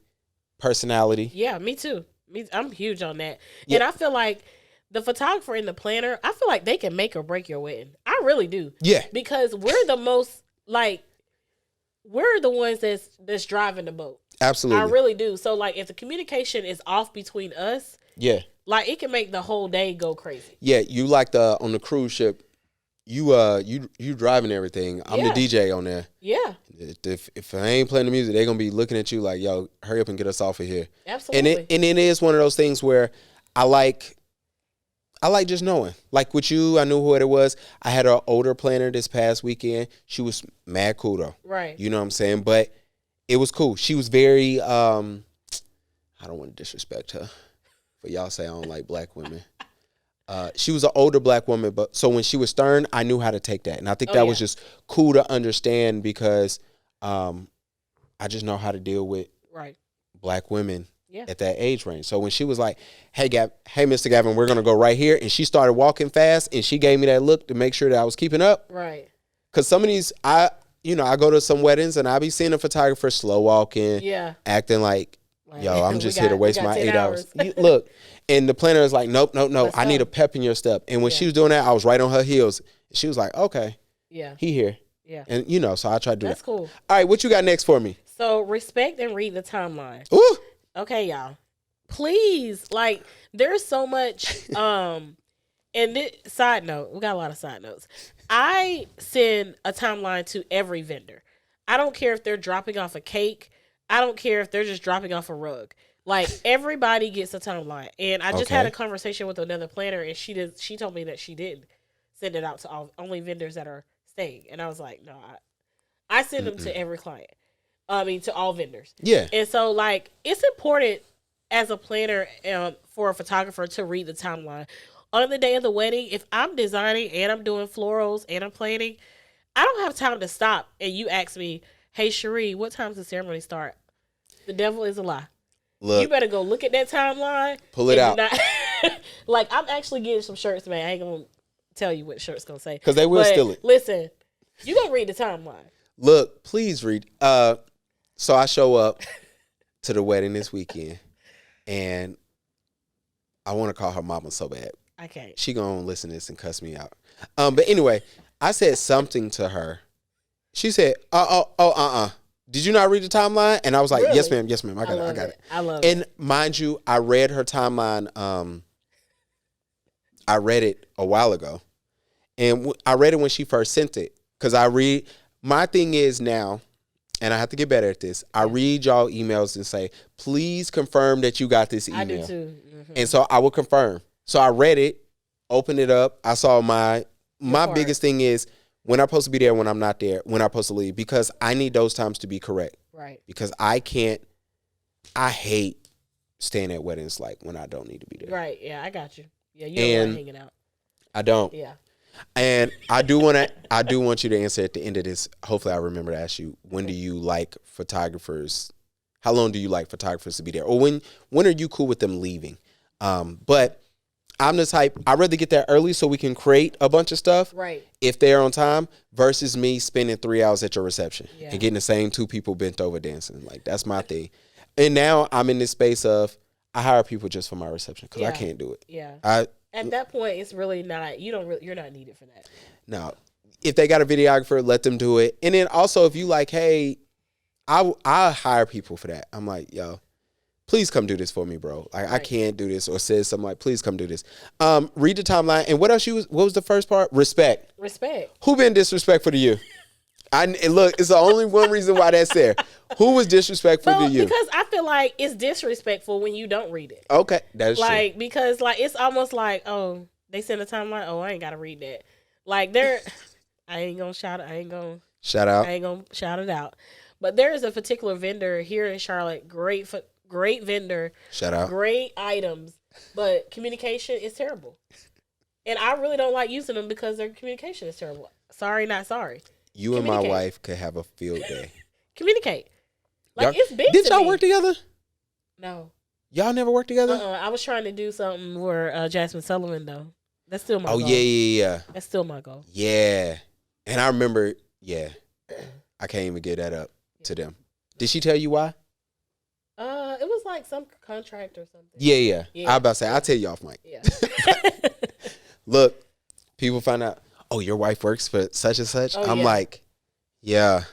personality. Yeah, me too. I'm huge on that. Yeah. And I feel like the photographer and the planner, I feel like they can make or break your wedding. I really do. Yeah. Because we're the most, like, we're the ones that's driving the boat. Absolutely. I really do. So, like, if the communication is off between us, like, it can make the whole day go crazy. Yeah, you like on the cruise ship, you driving everything. I'm the DJ on there. Yeah. If I ain't playing the music, they're gonna be looking at you like, yo, hurry up and get us off of here. Absolutely. And it is one of those things where I like just knowing. Like with you, I knew what it was. I had an older planner this past weekend. She was mad cool though. Right. You know what I'm saying? But it was cool. She was very I don't want to disrespect her, but y'all say I don't like black women. She was an older black woman, but so when she was stern, I knew how to take that. And I think that was just cool to understand, because I just know how to deal with black women at that age range. So when she was like, hey, Mr. Gavin, we're going to go right here. And she started walking fast, and she gave me that look to make sure that I was keeping up. Right. Because some of these, I go to some weddings, and I be seeing a photographer slow walking, acting like, yo, I'm just here to waste my 8 hours. Look, and the planner is like, nope. I need a pep in your step. And when she was doing that, I was right on her heels. She was like, okay, he here. Yeah. And, so I tried to do that. That's cool. All right, what you got next for me? So respect and read the timeline. Ooh. Okay, y'all. Please, like, there's so much. And side note, we got a lot of side notes. I send a timeline to every vendor. I don't care if they're dropping off a cake. I don't care if they're just dropping off a rug. Like, everybody gets a timeline. And I just had a conversation with another planner, and she told me that she didn't send it out to only vendors that are staying. And I was like, no, I send them to every client. I mean, to all vendors. Yeah. And so, like, it's important as a planner for a photographer to read the timeline. On the day of the wedding, if I'm designing and I'm doing florals and I'm planning, I don't have time to stop and you ask me, hey, Sharee, what time does the ceremony start? The devil is a lie. Look, you better go look at that timeline. Pull it out. Like, I'm actually getting some shirts, man. I ain't going to tell you what the shirt's going to say. Because they will steal it. Listen, you going to read the timeline. Look, please read. So I show up to the wedding this weekend, and I want to call her mama so bad. I can't. She gonna listen to this and cuss me out. But anyway, I said something to her. She said, Did you not read the timeline? And I was like, Really? yes, ma'am. Yes, ma'am. I got it. I love And it. mind you, I read her timeline. I read it a while ago. And I read it when she first sent it. Because my thing is now, and I have to get better at this, I read y'all emails and say, please confirm that you got this email. I do too. Mm-hmm. And so I will confirm. So I read it, opened it up. I saw my biggest thing is when I'm supposed to be there, when I'm not there, when I'm supposed to leave, because I need those times to be correct. Right. Because I hate staying at weddings like when I don't need to be there. Right. Yeah, I got you. Yeah, you don't want hanging out. I don't. Yeah. And I do want you to answer at the end of this. Hopefully I remember to ask you, when do you like photographers? How long do you like photographers to be there? Or when are you cool with them leaving? But I'm the type, I'd rather get there early so we can create a bunch of stuff. Right. If they're on time versus me spending 3 hours at your reception and getting the same 2 people bent over dancing. Like, that's my thing. And now I'm in this space of I hire people just for my reception because I can't do it. Yeah. At that point, it's really not, you're not needed for that. No. If they got a videographer, let them do it. And then also if you like, hey, I hire people for that. I'm like, yo, please come do this for me, bro. Like, I can't do this. Or says something like, please come do this. Read the timeline. And what was the first part? Respect. Respect. Who been disrespectful to you? And look, it's the only one reason why that's there. Who was disrespectful to you? Because I feel like it's disrespectful when you don't read it. Okay, that's like, true. Because like it's almost like, oh, they send a timeline. Oh, I ain't gotta read that. Like I ain't gonna shout it. I ain't gonna shout it out. But there is a particular vendor here in Charlotte. Great vendor. Shout out. Great items, but communication is terrible. And I really don't like using them because their communication is terrible. Sorry, not sorry. You and my wife could have a field day. Communicate. Like, it's big. Did y'all work together? No. Y'all never worked together? I was trying to do something for Jasmine Sullivan, though. That's still my goal. Oh, yeah. That's still my goal. Yeah. And I remember, I can't even get that up to them. Did she tell you why? It was like some contract or something. Yeah. I was about to say, I'll tell you off mic. Yeah. Look, people find out, oh, your wife works for such and such. I'm like, yeah.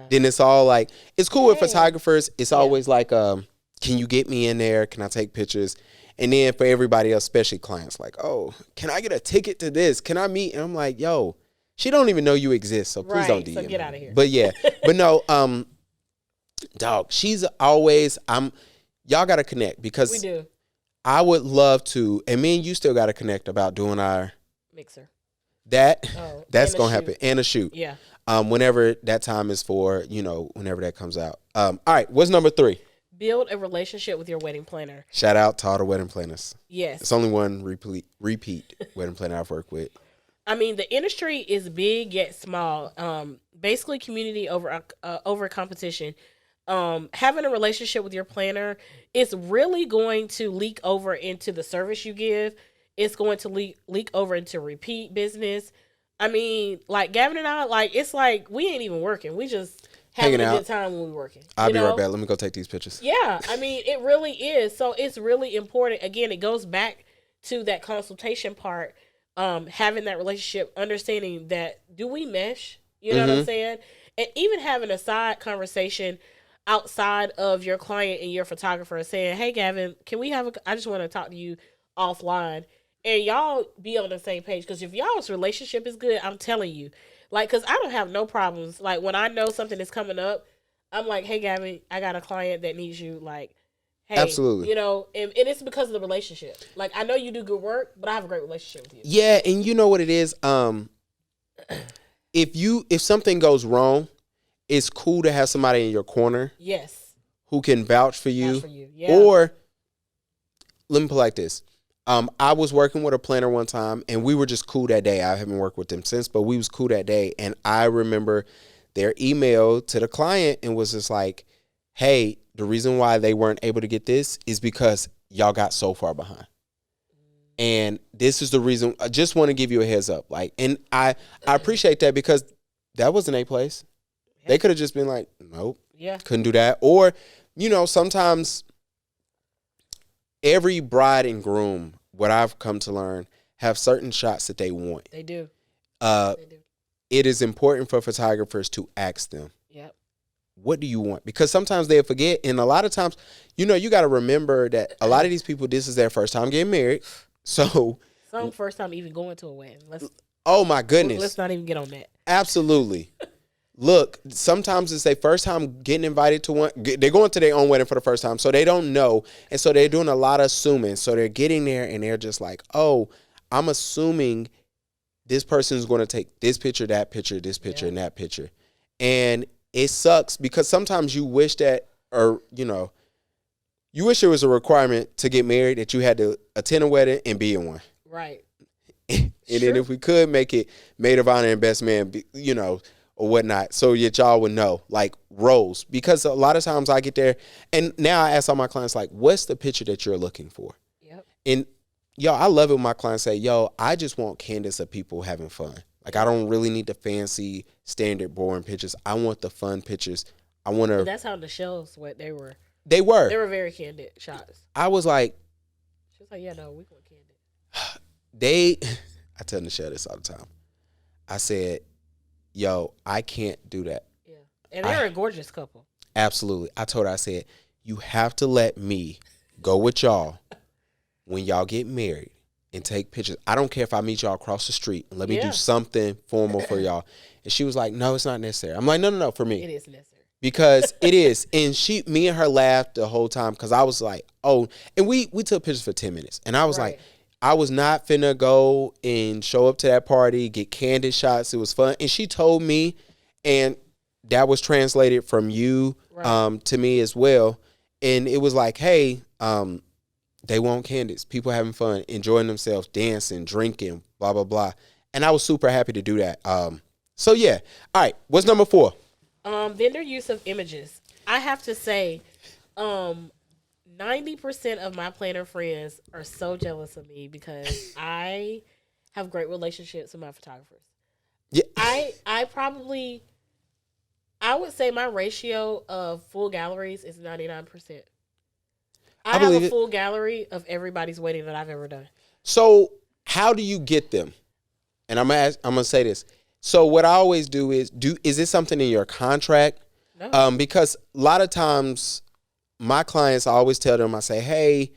Then it's all like, it's cool with photographers. It's always like, can you get me in there? Can I take pictures? And then for everybody else, especially clients, like, oh, can I get a ticket to this? Can I meet? And I'm like, yo, she don't even know you exist, so please don't DM so get out of here. But yeah, but no, dog, she's always, y'all got to connect because we do. I would love to, and me and you still got to connect about doing our mixer. That's going to happen. And a shoot. Yeah. Whenever that time is for, whenever that comes out. All right. What's number 3? Build a relationship with your wedding planner. Shout out to all the wedding planners. Yes. It's only one repeat wedding planner I've worked with. I mean, the industry is big yet small. Basically, community over competition. Having a relationship with your planner is really going to leak over into the service you give. It's going to leak over into repeat business. I mean, like Gavin and I, like it's like we ain't even working. We just having a good time when we're working. I'll be right back. Let me go take these pictures. Yeah, I mean, it really is. So it's really important. Again, it goes back to that consultation part. Having that relationship, understanding that do we mesh? You know what I'm saying? And even having a side conversation outside of your client and your photographer saying, hey, Gavin, can we I just want to talk to you offline. And y'all be on the same page. Because if y'all's relationship is good, I'm telling you. Like, because I don't have no problems. Like, when I know something is coming up, I'm like, hey, Gavin, I got a client that needs you. Like, hey. Absolutely. And it's because of the relationship. Like, I know you do good work, but I have a great relationship with you. Yeah, and you know what it is? If something goes wrong, it's cool to have somebody in your corner. Yes. Who can vouch for you. Yeah. Or, let me put it like this. I was working with a planner one time, and we were just cool that day. I haven't worked with them since, but we was cool that day. And I remember their email to the client and was just like, hey, the reason why they weren't able to get this is because y'all got so far behind. And this is the reason. I just want to give you a heads up. Like, and I appreciate that because that wasn't a place. Yeah. They could have just been like, nope, couldn't do that. Or, sometimes every bride and groom, what I've come to learn, have certain shots that they want. They do. It is important for photographers to ask them. Yep. what do you want? Because sometimes they'll forget. And a lot of times, you got to remember that a lot of these people, this is their first time getting married. So, some first time even going to a wedding. oh my goodness. Let's not even get on that. Absolutely. Look, sometimes it's their first time getting invited to one. They're going to their own wedding for the first time, so they don't know. And so they're doing a lot of assuming. So they're getting there and they're just like, oh, I'm assuming this person is going to take this picture, that picture, this picture, and that picture. And it sucks because sometimes you wish that, or, you wish there was a requirement to get married that you had to attend a wedding and be in one. Right. And then if we could make it maid of honor and best man, or whatnot, so that y'all would know, like, roles. Because a lot of times I get there, and now I ask all my clients, like, what's the picture that you're looking for? Yep. And, I love it when my clients say, I just want candidates of people having fun. Like, I don't really need the fancy, standard, boring pictures. I want the fun pictures. I want to. That's how the shells, what they were. They were. They were very candid shots. I was like. She was like, yeah, no, we want candid. I tell Michelle this all the time. I said, I can't do that. Yeah. And they're a gorgeous couple. Absolutely. I told her, I said, you have to let me go with y'all when y'all get married and take pictures. I don't care if I meet y'all across the street and let me do something formal for y'all. And she was like, no, it's not necessary. I'm like, no, for me. It is necessary. Because it is. And me and her laughed the whole time because I was like, oh, and we took pictures for 10 minutes. And I was like, I was not finna go and show up to that party, get candid shots. It was fun. And she told me, and that was translated from you to me as well. And it was like, hey, they want candids. People having fun, enjoying themselves, dancing, drinking, blah, blah, blah. And I was super happy to do that. So, yeah. All right. What's number 4? Vendor use of images. I have to say, 90% of my planner friends are so jealous of me because I have great relationships with my photographers. Yeah. I would say my ratio of full galleries is 99%. I have a full gallery of everybody's wedding that I've ever done. So how do you get them? And I'm gonna say this. So what I always do is this something in your contract? No. Because a lot of times my clients, I always tell them, I say, hey,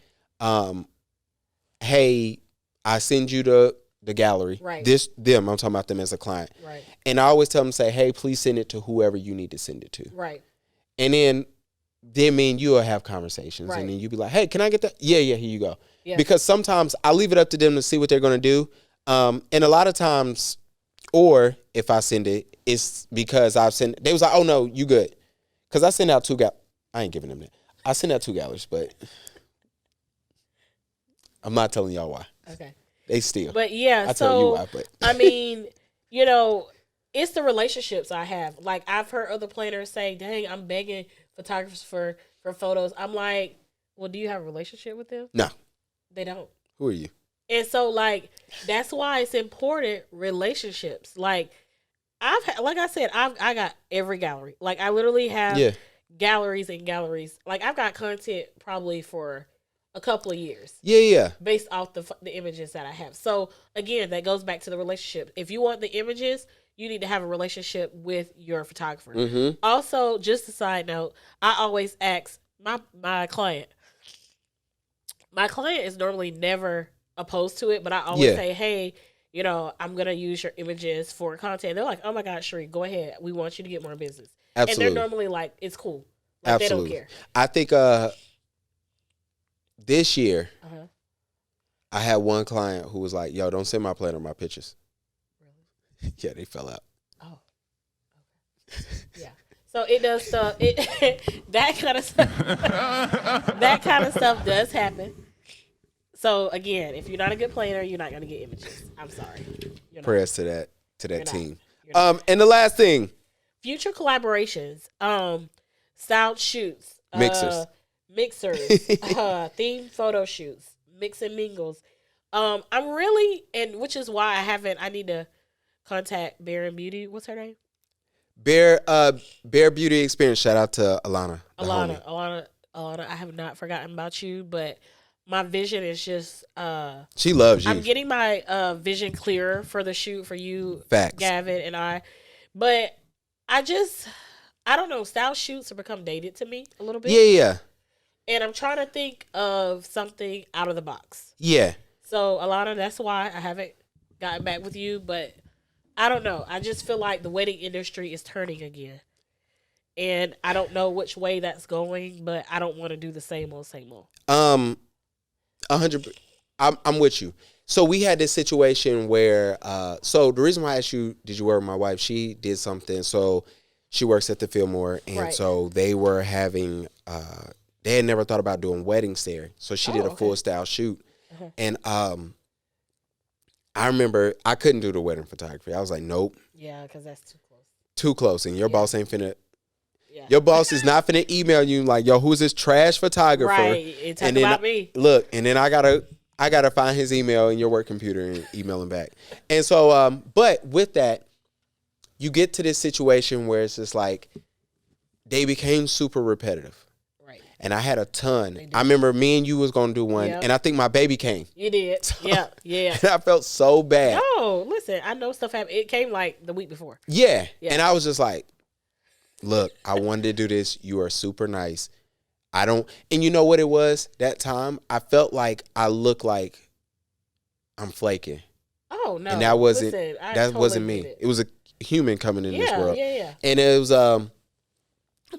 I send you the gallery. Right. I'm talking about them as a client. Right. And I always tell them, say, hey, please send it to whoever you need to send it to. Right. And then me and you will have conversations. Right. And then you'll be like, hey, can I get that? Yeah, here you go. Yeah. Because sometimes I leave it up to them to see what they're going to do. And a lot of times, or if I send it, it's because they was like, oh, no, you good. Because I send out 2 I ain't giving them that. I send out 2 galleries, but I'm not telling y'all why. Okay. They steal. But yeah, I tell you why, but I mean, it's the relationships I have. Like, I've heard other planners say, dang, I'm begging photographers for photos. I'm like, well, do you have a relationship with them? No. They don't. Who are you? And so, like, that's why it's important, relationships. Like, I got every gallery. Like, I literally have galleries and galleries. Like, I've got content probably for a couple of years. Yeah. Based off the images that I have. So, again, that goes back to the relationship. If you want the images, you need to have a relationship with your photographer. Mm-hmm. Also, just a side note, I always ask my client. My client is normally never opposed to it, but I always say, hey, I'm going to use your images for content. They're like, oh my God, Sharee, go ahead. We want you to get more business. Absolutely. And they're normally like, it's cool. Like, absolutely. They don't care. I think this year, I had one client who was like, yo, don't send my planner my pictures. Really? Yeah, they fell out. Oh. Okay. Yeah. So it does stuff. That kind of stuff does happen. So again, if you're not a good planner, you're not gonna get images. I'm sorry. Prayers to that team. And the last thing, future collaborations, styled shoots, mixers, theme photo shoots, mix and mingles. I'm really, and which is why I need to contact Bear and Beauty. What's her name? Bear Beauty Experience. Shout out to Alana. Alana. I have not forgotten about you, but my vision is just she loves you. I'm getting my vision clearer for the shoot for you, Facts. Gavin and I. But I don't know, style shoots have become dated to me a little bit. Yeah. And I'm trying to think of something out of the box. Yeah. So Alana, that's why I haven't gotten back with you. But I don't know. I just feel like the wedding industry is turning again. And I don't know which way that's going, but I don't want to do the same old, same old. 100. I'm with you. So we had this situation where, so the reason why I asked you, did you work with my wife? She did something. So she works at the Fillmore, and Right. so they were having, they had never thought about doing weddings there. So she did a full style shoot, and I remember I couldn't do the wedding photography. I was like, nope, Yeah, because that's too close. too close, and your boss ain't finna. Yeah. Your boss is not finna email you like, yo, who's this trash photographer? Right. And talk and then about me. Look, and then I gotta find his email in your work computer and email him back. And so, but with that, you get to this situation where it's just like they became super repetitive. Right. And I had a ton. I remember me and you was gonna do one, and I think my baby came. You did. Yeah. And I felt so bad. No, listen, I know stuff happened. It came like the week before. Yeah. And I was just like, look, I wanted to do this. You are super nice. And you know what it was that time? I felt like I looked like I'm flaking. Oh no. And that wasn't Listen, wasn't me. It was a human coming in this world. Yeah. And it was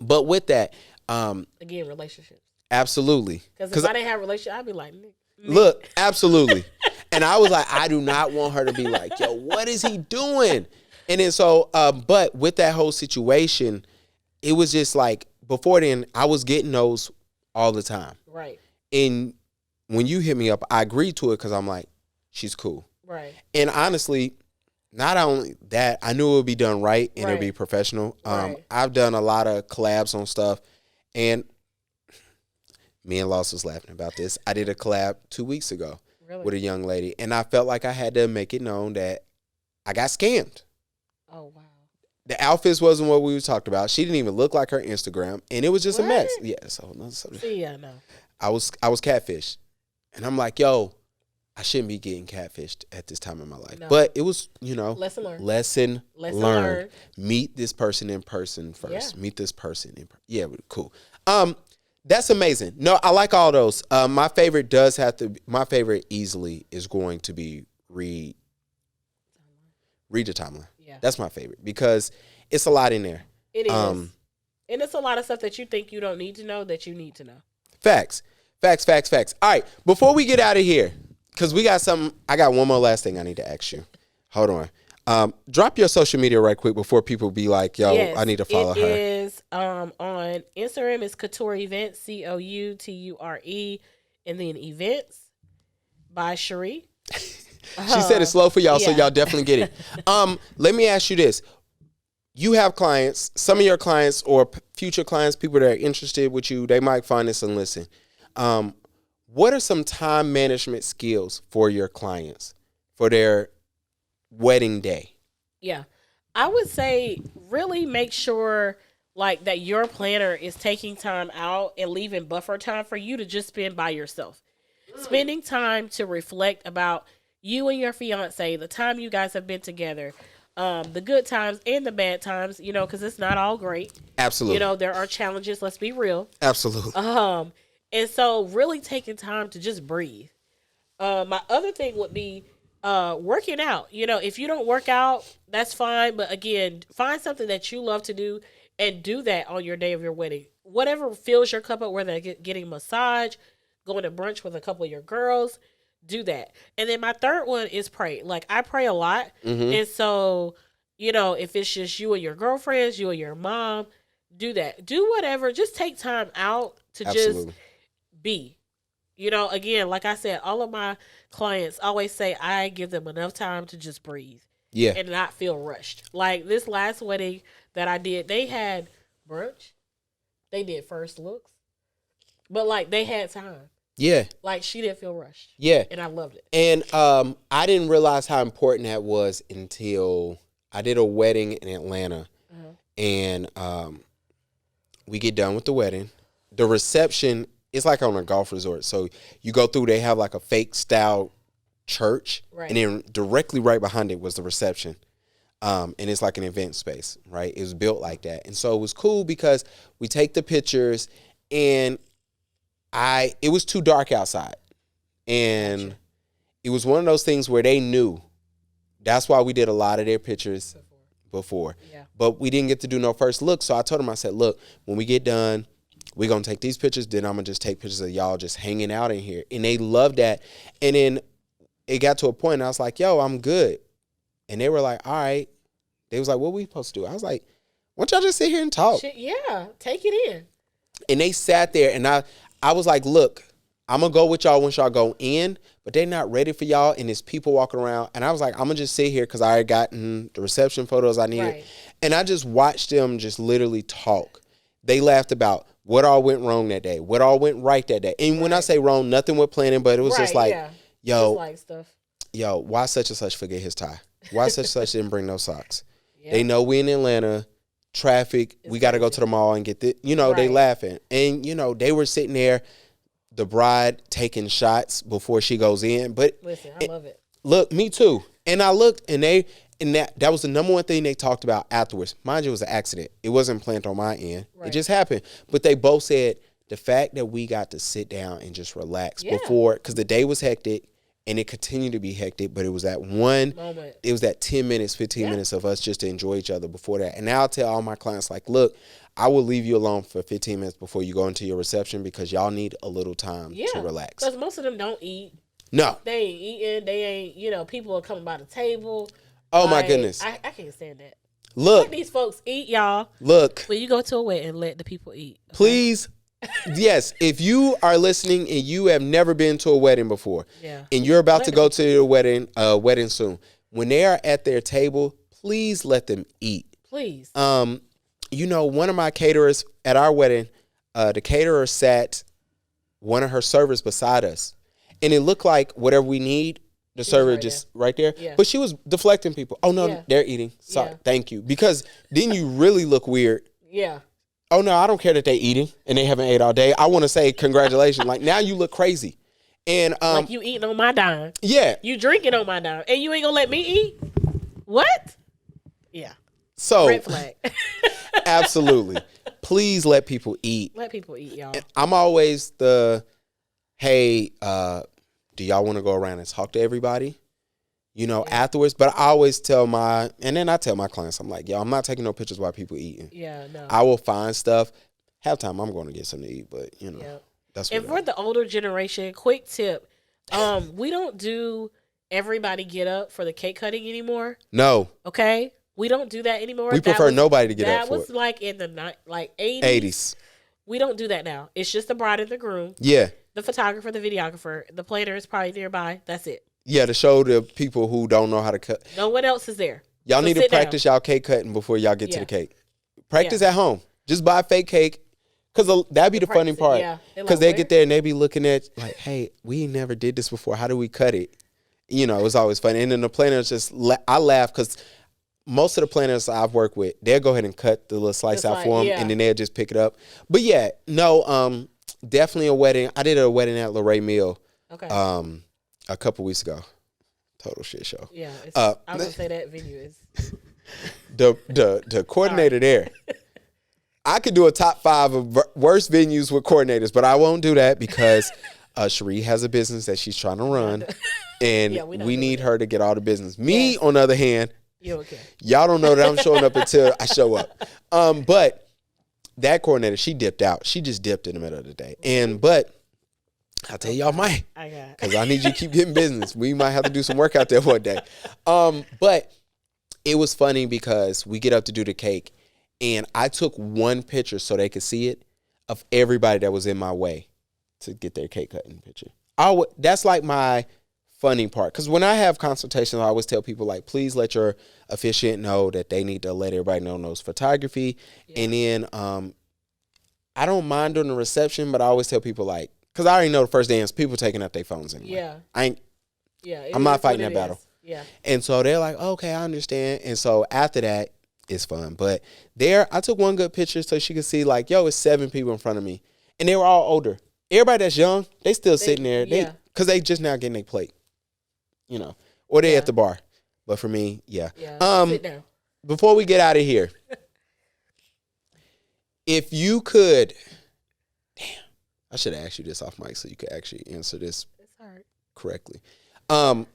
but with that, Again, relationships. absolutely. Because if I didn't have a relationship, I'd be like, Nick. Look, absolutely. And I was like, I do not want her to be like, yo, what is he doing? And then so, but with that whole situation, it was just like, before then, I was getting those all the time. Right. And when you hit me up, I agreed to it because I'm like, she's cool. Right. And honestly, not only that, I knew it would be done right and it'd be Right. professional. Right. I've done a lot of collabs on stuff, and me and Loss was laughing about this. I did a collab 2 weeks ago with a young lady, and I felt like I had to make it known that I got scammed. Oh, wow. The outfits wasn't what we talked about. She didn't even look like her Instagram, and it was just a mess. Yeah, so See, yeah, no. I was catfished, and I'm like, yo, I shouldn't be getting catfished at this time in my life. No. But it was, lesson learned. Meet this person in person first. Yeah. Meet this person in person. Yeah, cool. That's amazing. No, I like all those. My favorite easily is going to be read the timeline. Yeah. That's my favorite because it's a lot in there. It is. And it's a lot of stuff that you think you don't need to know that you need to know. Facts. All right, before we get out of here, because I got one more last thing I need to ask you. Hold on. Drop your social media right quick before people be like, yo, yes, I need to follow her. It is on Instagram, it's Couture Events, Couture, and then Events by Sharee. She said it's slow for y'all, so y'all definitely get it. Let me ask you this. You have clients, some of your clients or future clients, people that are interested with you, they might find this and listen. What are some time management skills for your clients for their wedding day? Yeah. I would say really make sure like that your planner is taking time out and leaving buffer time for you to just spend by yourself. Spending time to reflect about you and your fiance, the time you guys have been together, the good times and the bad times, because it's not all great. Absolutely. There are challenges. Let's be real. Absolutely. And so really taking time to just breathe. My other thing would be working out. If you don't work out, that's fine. But again, find something that you love to do and do that on your day of your wedding. Whatever fills your cup up, whether getting a massage, going to brunch with a couple of your girls, do that. And then my third one is pray. Like, I pray a lot. Mm-hmm. And so, if it's just you and your girlfriends, you and your mom, do that. Do whatever. Just take time out to just be. Again, like I said, all of my clients always say I give them enough time to just breathe. Yeah. And not feel rushed. Like this last wedding that I did, they had brunch. They did first looks. But like they had time. Yeah. Like she didn't feel rushed. Yeah. And I loved it. And I didn't realize how important that was until I did a wedding in Atlanta. Uh-huh. And we get done with the wedding. The reception, it's like on a golf resort. So you go through, they have like a fake style church. Right. And then directly right behind it was the reception. And it's like an event space, right? It was built like that. And so it was cool because we take the pictures and it was too dark outside. And it was one of those things where they knew. That's why we did a lot of their pictures before. Yeah. But we didn't get to do no first look. So I told them, I said, look, when we get done, we're going to take these pictures. Then I'm going to just take pictures of y'all just hanging out in here. And they loved that. And then it got to a point, and I was like, yo, I'm good. And they were like, all right. They was like, what we supposed to do? I was like, why don't y'all just sit here and talk? Yeah, take it in. And they sat there, and I was like, look, I'm going to go with y'all once y'all go in, but they're not ready for y'all, and there's people walking around. And I was like, I'm going to just sit here because I already gotten the reception photos I needed. Right. And I just watched them just literally talk. They laughed about what all went wrong that day, what all went right that day. And when I say wrong, nothing with planning, but it was just like, yo, just like stuff. Yo, why such and such forget his tie? Why such and such didn't bring no socks? Yep. They know we in Atlanta, traffic, we got to go to the mall and get the, they laughing. And, they were sitting there, the bride taking shots before she goes in. But listen, I love it. Look, me too. And I looked, and that was the number one thing they talked about afterwards. Mind you, it was an accident. It wasn't planned on my end. Right. It just happened. But they both said the fact that we got to sit down and just relax before, because the day was hectic. And it continued to be hectic, but it was that one moment. It was that 10 minutes, 15 minutes of us just to enjoy each other before that. And now I'll tell all my clients, like, look, I will leave you alone for 15 minutes before you go into your reception because y'all need a little time to relax. Because most of them don't eat. No. They ain't eating. They ain't, people are coming by the table. Oh, my goodness. I can't stand that. Look. Let these folks eat, y'all. Look. When you go to a wedding, let the people eat. Okay? Please. Yes, if you are listening and you have never been to a wedding before, and you're about to go to your wedding soon, when they are at their table, please let them eat. Please. One of my caterers at our wedding, the caterer sat one of her servers beside us, and it looked like whatever we need, the server right there. Yeah. But she was deflecting people. Oh no, they're eating. Sorry, thank you. Because then you really look weird. Yeah. Oh, no, I don't care that they eating and they haven't ate all day. I want to say congratulations. Like, now you look crazy. And like you eating on my dime. Yeah. You drinking on my dime. And you ain't going to let me eat? What? Yeah. So. Red flag. Absolutely. Please let people eat. Let people eat, y'all. And I'm always hey, do y'all want to go around and talk to everybody? Afterwards. But I always tell my clients, I'm like, yo, I'm not taking no pictures while people eating. Yeah, no. I will find stuff. Halftime, I'm going to get something to eat, but, that's what. And for the older generation, quick tip, we don't do everybody get up for the cake cutting anymore. No. Okay? We don't do that anymore. We prefer nobody to get up for it. That was like in the 80s. We don't do that now. It's just the bride and the groom. Yeah. The photographer, the videographer. The planner is probably nearby. That's it. Yeah, to show the people who don't know how to cut. No one else is there. Y'all need to practice y'all cake cutting before y'all get to the cake. Practice at home. Just buy a fake cake. Because that'd be the funny part. Because they get there and they be looking at, like, hey, we never did this before. How do we cut it? It was always funny. And then the planners I laugh because most of the planners I've worked with, they'll go ahead and cut the little slice out for them. And then they'll just pick it up. But yeah, no, definitely a wedding. I did a wedding at Lorraine Mill. Okay. A couple weeks ago. Total shit show. Yeah. I was going to say that venue is. The coordinator there. I could do a top 5 of worst venues with coordinators, but I won't do that because Sharee has a business that she's trying to run. And we need her to get all the business. Me, on the other hand, y'all don't know that I'm showing up until I show up. But that coordinator, she dipped out. She just dipped in the middle of the day. But I'll tell y'all might. Because I need you to keep getting business. We might have to do some work out there one day. But it was funny because we get up to do the cake. And I took one picture so they could see it of everybody that was in my way to get their cake cutting picture. That's like my funny part. Because when I have consultations, I always tell people, like, please let your officiant know that they need to let everybody know knows photography. Yeah. And then I don't mind doing the reception, but I always tell people, like, because I already know the first dance, people taking out their phones anyway. Yeah. I'm not fighting that battle. Yeah. And so they're like, okay, I understand. And so after that, it's fun. But I took one good picture so she could see, like, yo, it's 7 people in front of me. And they were all older. Everybody that's young, they still sitting there. Because they just now getting their plate. Or they at the bar. But for me, sit down. before we get out of here, if you could, damn, I should have asked you this off mic so you could actually answer this correctly. I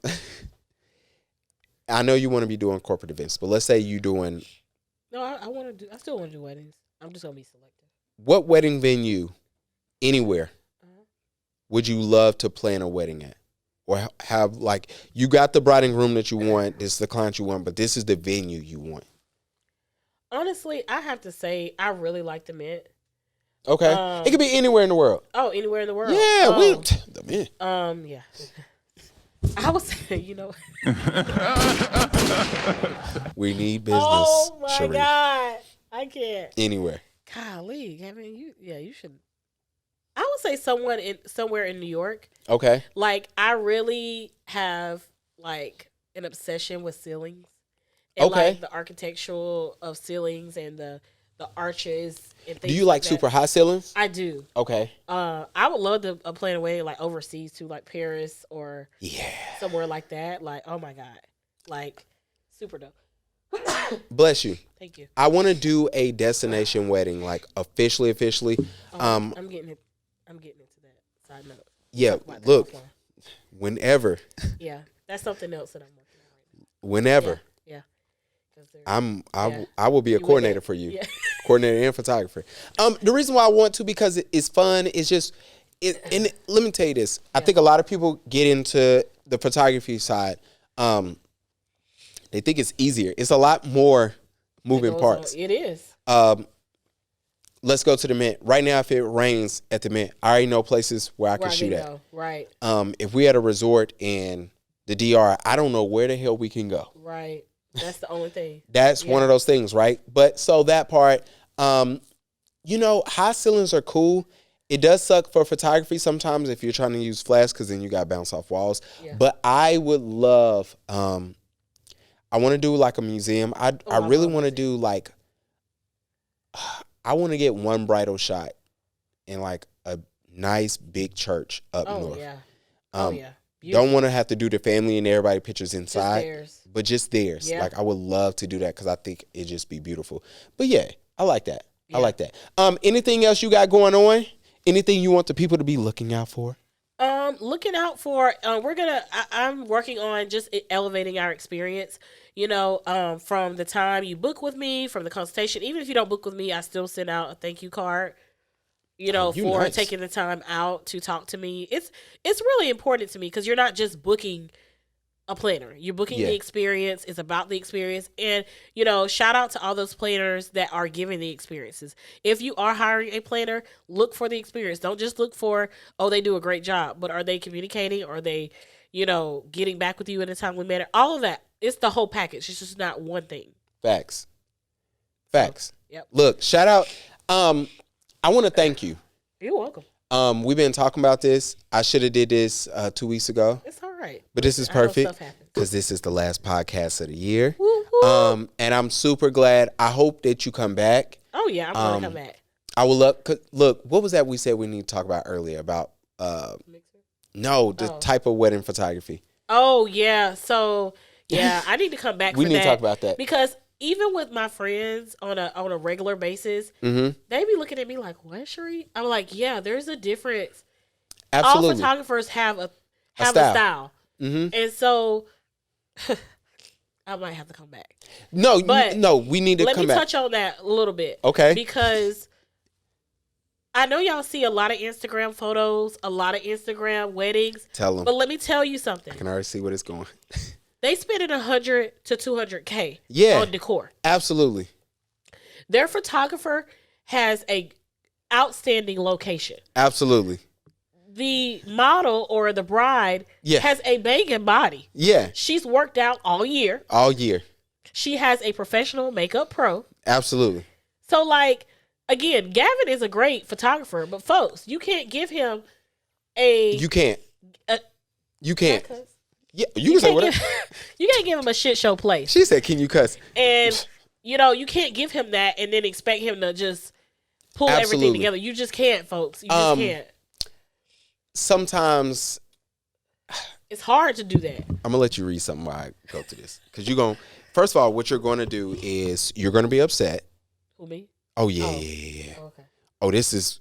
know you want to be doing corporate events, but let's say you doing. No, I still want to do weddings. I'm just gonna be selective. What wedding venue, anywhere, would you love to plan a wedding at? Or have, like, you got the bride and groom that you want, this is the client you want, but this is the venue you want. Honestly, I have to say, I really like the Mint. Okay. It could be anywhere in the world. Oh, anywhere in the world. Yeah, the Mint. Yeah. I was saying, We need business. Oh my Sharee. God. I can't. Anywhere. Golly, Gavin, you should. I would say somewhere in New York. Okay. Like, I really have like an obsession with ceilings. And like the architectural of ceilings and the arches and things. Do you like super high ceilings? I do. Okay. I would love to plan a way like overseas to like Paris or somewhere like that. Like, oh my God. Like, super dope. Bless you. Thank you. I want to do a destination wedding, like officially. I'm getting into that. Side note. Yeah, look, whenever. Yeah, that's something else that I'm working on right now. Whenever. Yeah. I will be a coordinator for you. Yeah. Coordinator and photographer. The reason why I want to, because it's fun, it's just and let me tell you this. I think a lot of people get into the photography side. They think it's easier. It's a lot more moving parts. It is. Let's go to the Mint. Right now, if it rains at the Mint, I already know places where I can shoot at. Right. If we had a resort in the DR, I don't know where the hell we can go. Right. That's the only thing. That's one of those things, right? But so that part, high ceilings are cool. It does suck for photography sometimes if you're trying to use flash, because then you got to bounce off walls. Yeah. But I would love, I want to do like a museum. I really want to do like, I want to get one bridal shot in like a nice big church up north. Yeah. Don't want to have to do the family and everybody pictures inside, but just theirs. Yeah. Like, I would love to do that because I think it'd just be beautiful. But yeah, I like that. Yeah. I like that. Anything else you got going on? Anything you want the people to be looking out for? Looking out for, I'm working on just elevating our experience, from the time you book with me, from the consultation. Even if you don't book with me, I still send out a thank you card, for taking the time out to talk to me. It's really important to me because you're not just booking a planner. You're booking the experience. It's about the experience. And, shout out to all those planners that are giving the experiences. If you are hiring a planner, look for the experience. Don't just look for, they do a great job, but are they communicating? Are they, getting back with you in a timely manner? All of that. It's the whole package. It's just not one thing. Facts. Yep. Look, shout out. I want to thank you. You're welcome. We've been talking about this. I should have did this 2 weeks ago. It's all right. But this is perfect because this is the last podcast of the year. Woo-hoo. And I'm super glad. I hope that you come back. Oh, yeah. I'm going to come back. I will look, what was that we said we need to talk about earlier about the type of wedding photography. Oh, yeah. So, yeah, I need to come back we need to talk about that. Because even with my friends on a regular basis, they be looking at me like, what, Sharee? I'm like, yeah, there's a difference. Absolutely. All photographers have a style. Mm-hmm. And so I might have to come back. No, we need to come back. Let me touch on that a little bit. Okay. Because I know y'all see a lot of Instagram photos, a lot of Instagram weddings. Tell them. But let me tell you something. I can already see where it's going. They spending $100 to $200K on decor. Absolutely. Their photographer has a outstanding location. Absolutely. The model or the bride has a banging body. Yeah. She's worked out all year. She has a professional makeup pro. Absolutely. So, like, again, Gavin is a great photographer, but folks, you can't give him You can't. Yeah, you can say whatever. You can't give him a shit show place. She said, "Can you cuss?" And you can't give him that and then expect him to just pull everything together. You just can't, folks. You just can't. Sometimes it's hard to do that. I'm gonna let you read something while I go through this, because First of all, what you're going to do is you're going to be upset. Who, me? Oh, yeah. Okay. Oh, this is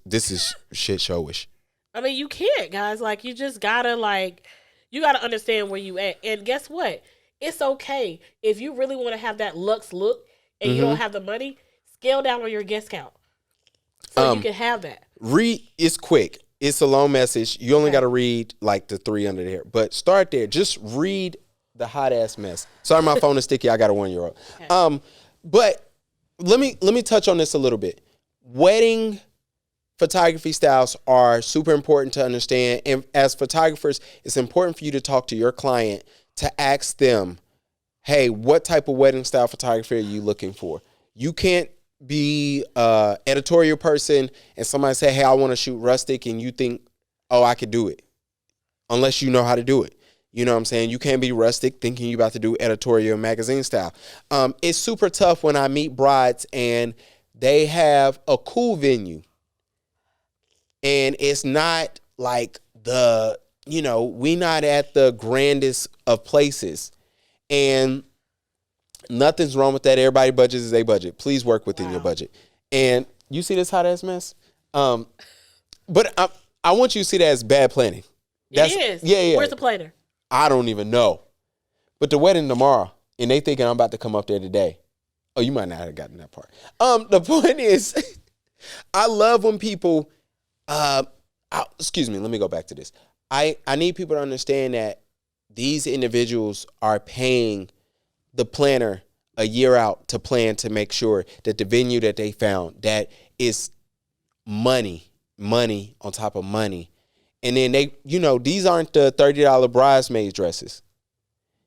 shit showish. I mean, you can't, guys. Like, you just gotta, you gotta understand where you at. And guess what? It's okay. If you really want to have that luxe look and you don't have the money, scale down on your guest count. So you can have that. It's quick. It's a long message. You only got to read like the 3 under there. But start there. Just read the hot ass mess. Sorry, my phone is sticky. I got a 1-year-old. Okay. But let me touch on this a little bit. Wedding photography styles are super important to understand. And as photographers, it's important for you to talk to your client to ask them, hey, what type of wedding style photography are you looking for? You can't be an editorial person and somebody say, hey, I want to shoot rustic, and you think, oh, I could do it, unless you know how to do it. You know what I'm saying? You can't be rustic thinking you about to do editorial magazine style. It's super tough when I meet brides and they have a cool venue and it's not like we not at the grandest of places, and nothing's wrong with that. Everybody budget is a budget. Please work within your budget. And you see this hot ass mess? But I want you to see that as bad planning. It is. Yeah. Where's the planner? I don't even know. But the wedding tomorrow, and they thinking I'm about to come up there today. Oh, you might not have gotten that part. The point is, I love when people, excuse me, let me go back to this. I need people to understand that these individuals are paying the planner a year out to plan to make sure that the venue that they found, that is money on top of money. And then these aren't the $30 bridesmaid dresses.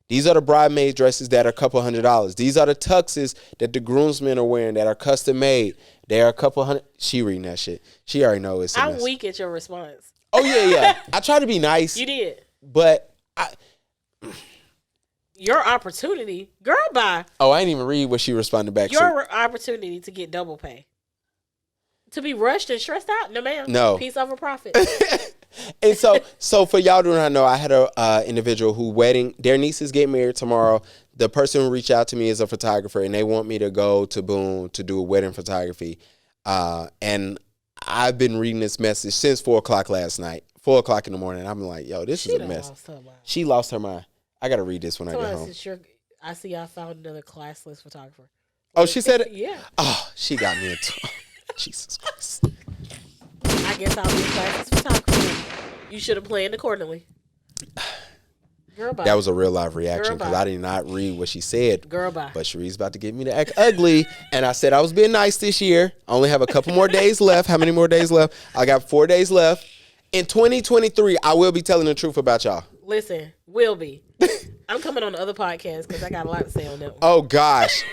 These are the bridesmaid dresses that are a couple $100. These are the tuxes that the groomsmen are wearing that are custom made. They are a couple $100. She reading that shit. She already knows it's I'm weak at your response. Oh, yeah. I try to be nice. You did. But your opportunity, girl, bye. Oh, I didn't even read what she responded back to. Your opportunity to get double pay. To be rushed and stressed out? No, ma'am. No. Peace over profit. And so for y'all do not know, I had a individual who their niece is getting married tomorrow. The person who reached out to me is a photographer, and they want me to go to Boone to do a wedding photography. And I've been reading this message since 4:00 last night, 4:00 in the morning. I'm like, yo, this is a mess. She lost her mind. I got to read this when I get home. I see I found another classless photographer. Oh, she said it? Yeah. Oh, she got me into Jesus Christ. I guess I'll be a classless photographer. You should have planned accordingly. Girl, bye. That was a real live reaction because I did not read what she said. Girl, bye. But Sharee's about to get me to act ugly. And I said I was being nice this year. I only have a couple more days left. How many more days left? I got 4 days left. In 2023, I will be telling the truth about y'all. Listen, will be. I'm coming on the other podcast because I got a lot to say on that one. Oh, gosh.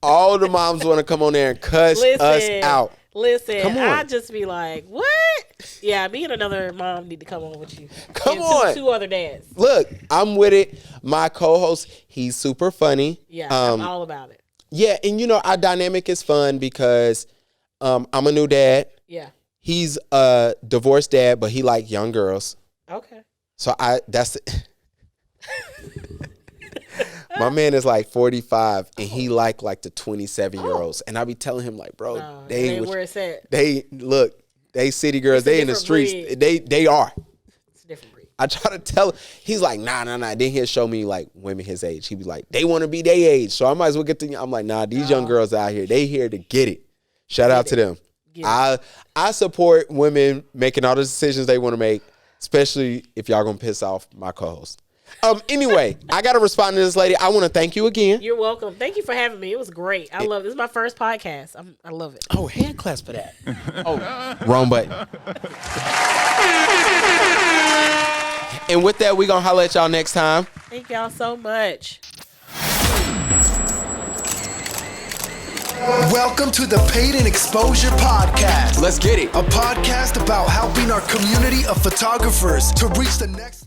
All the moms want to come on there and cuss us out. Listen, I just be like, what? Yeah, me and another mom need to come on with you. Come on. Two other dads. Look, I'm with it. My co-host, he's super funny. Yeah, I'm all about it. Yeah, and our dynamic is fun because I'm a new dad. Yeah. He's a divorced dad, but he like young girls. Okay. So my man is like 45 and he like the 27-year-olds. And I be telling him like, bro, they ain't where it's at. They city girls, they in the streets. Breed. They are. It's a different breed. I try to tell him. He's like, nah. Then he'll show me like women his age. He be like, they want to be their age. So I might as well get to I'm like, nah, these young girls out here, they here to get it. Shout out to them. I support women making all the decisions they want to make, especially if y'all gonna piss off my co-host. Anyway, I gotta respond to this lady. I want to thank you again. You're welcome. Thank you for having me. It was great. I love it. This is my first podcast. I love it. Oh, hand claps for that. Oh, wrong button. And with that, we're gonna holler at y'all next time. Thank y'all so much. Welcome to the Paid in Exposure Podcast. Let's get it. A podcast about helping our community of photographers to reach the next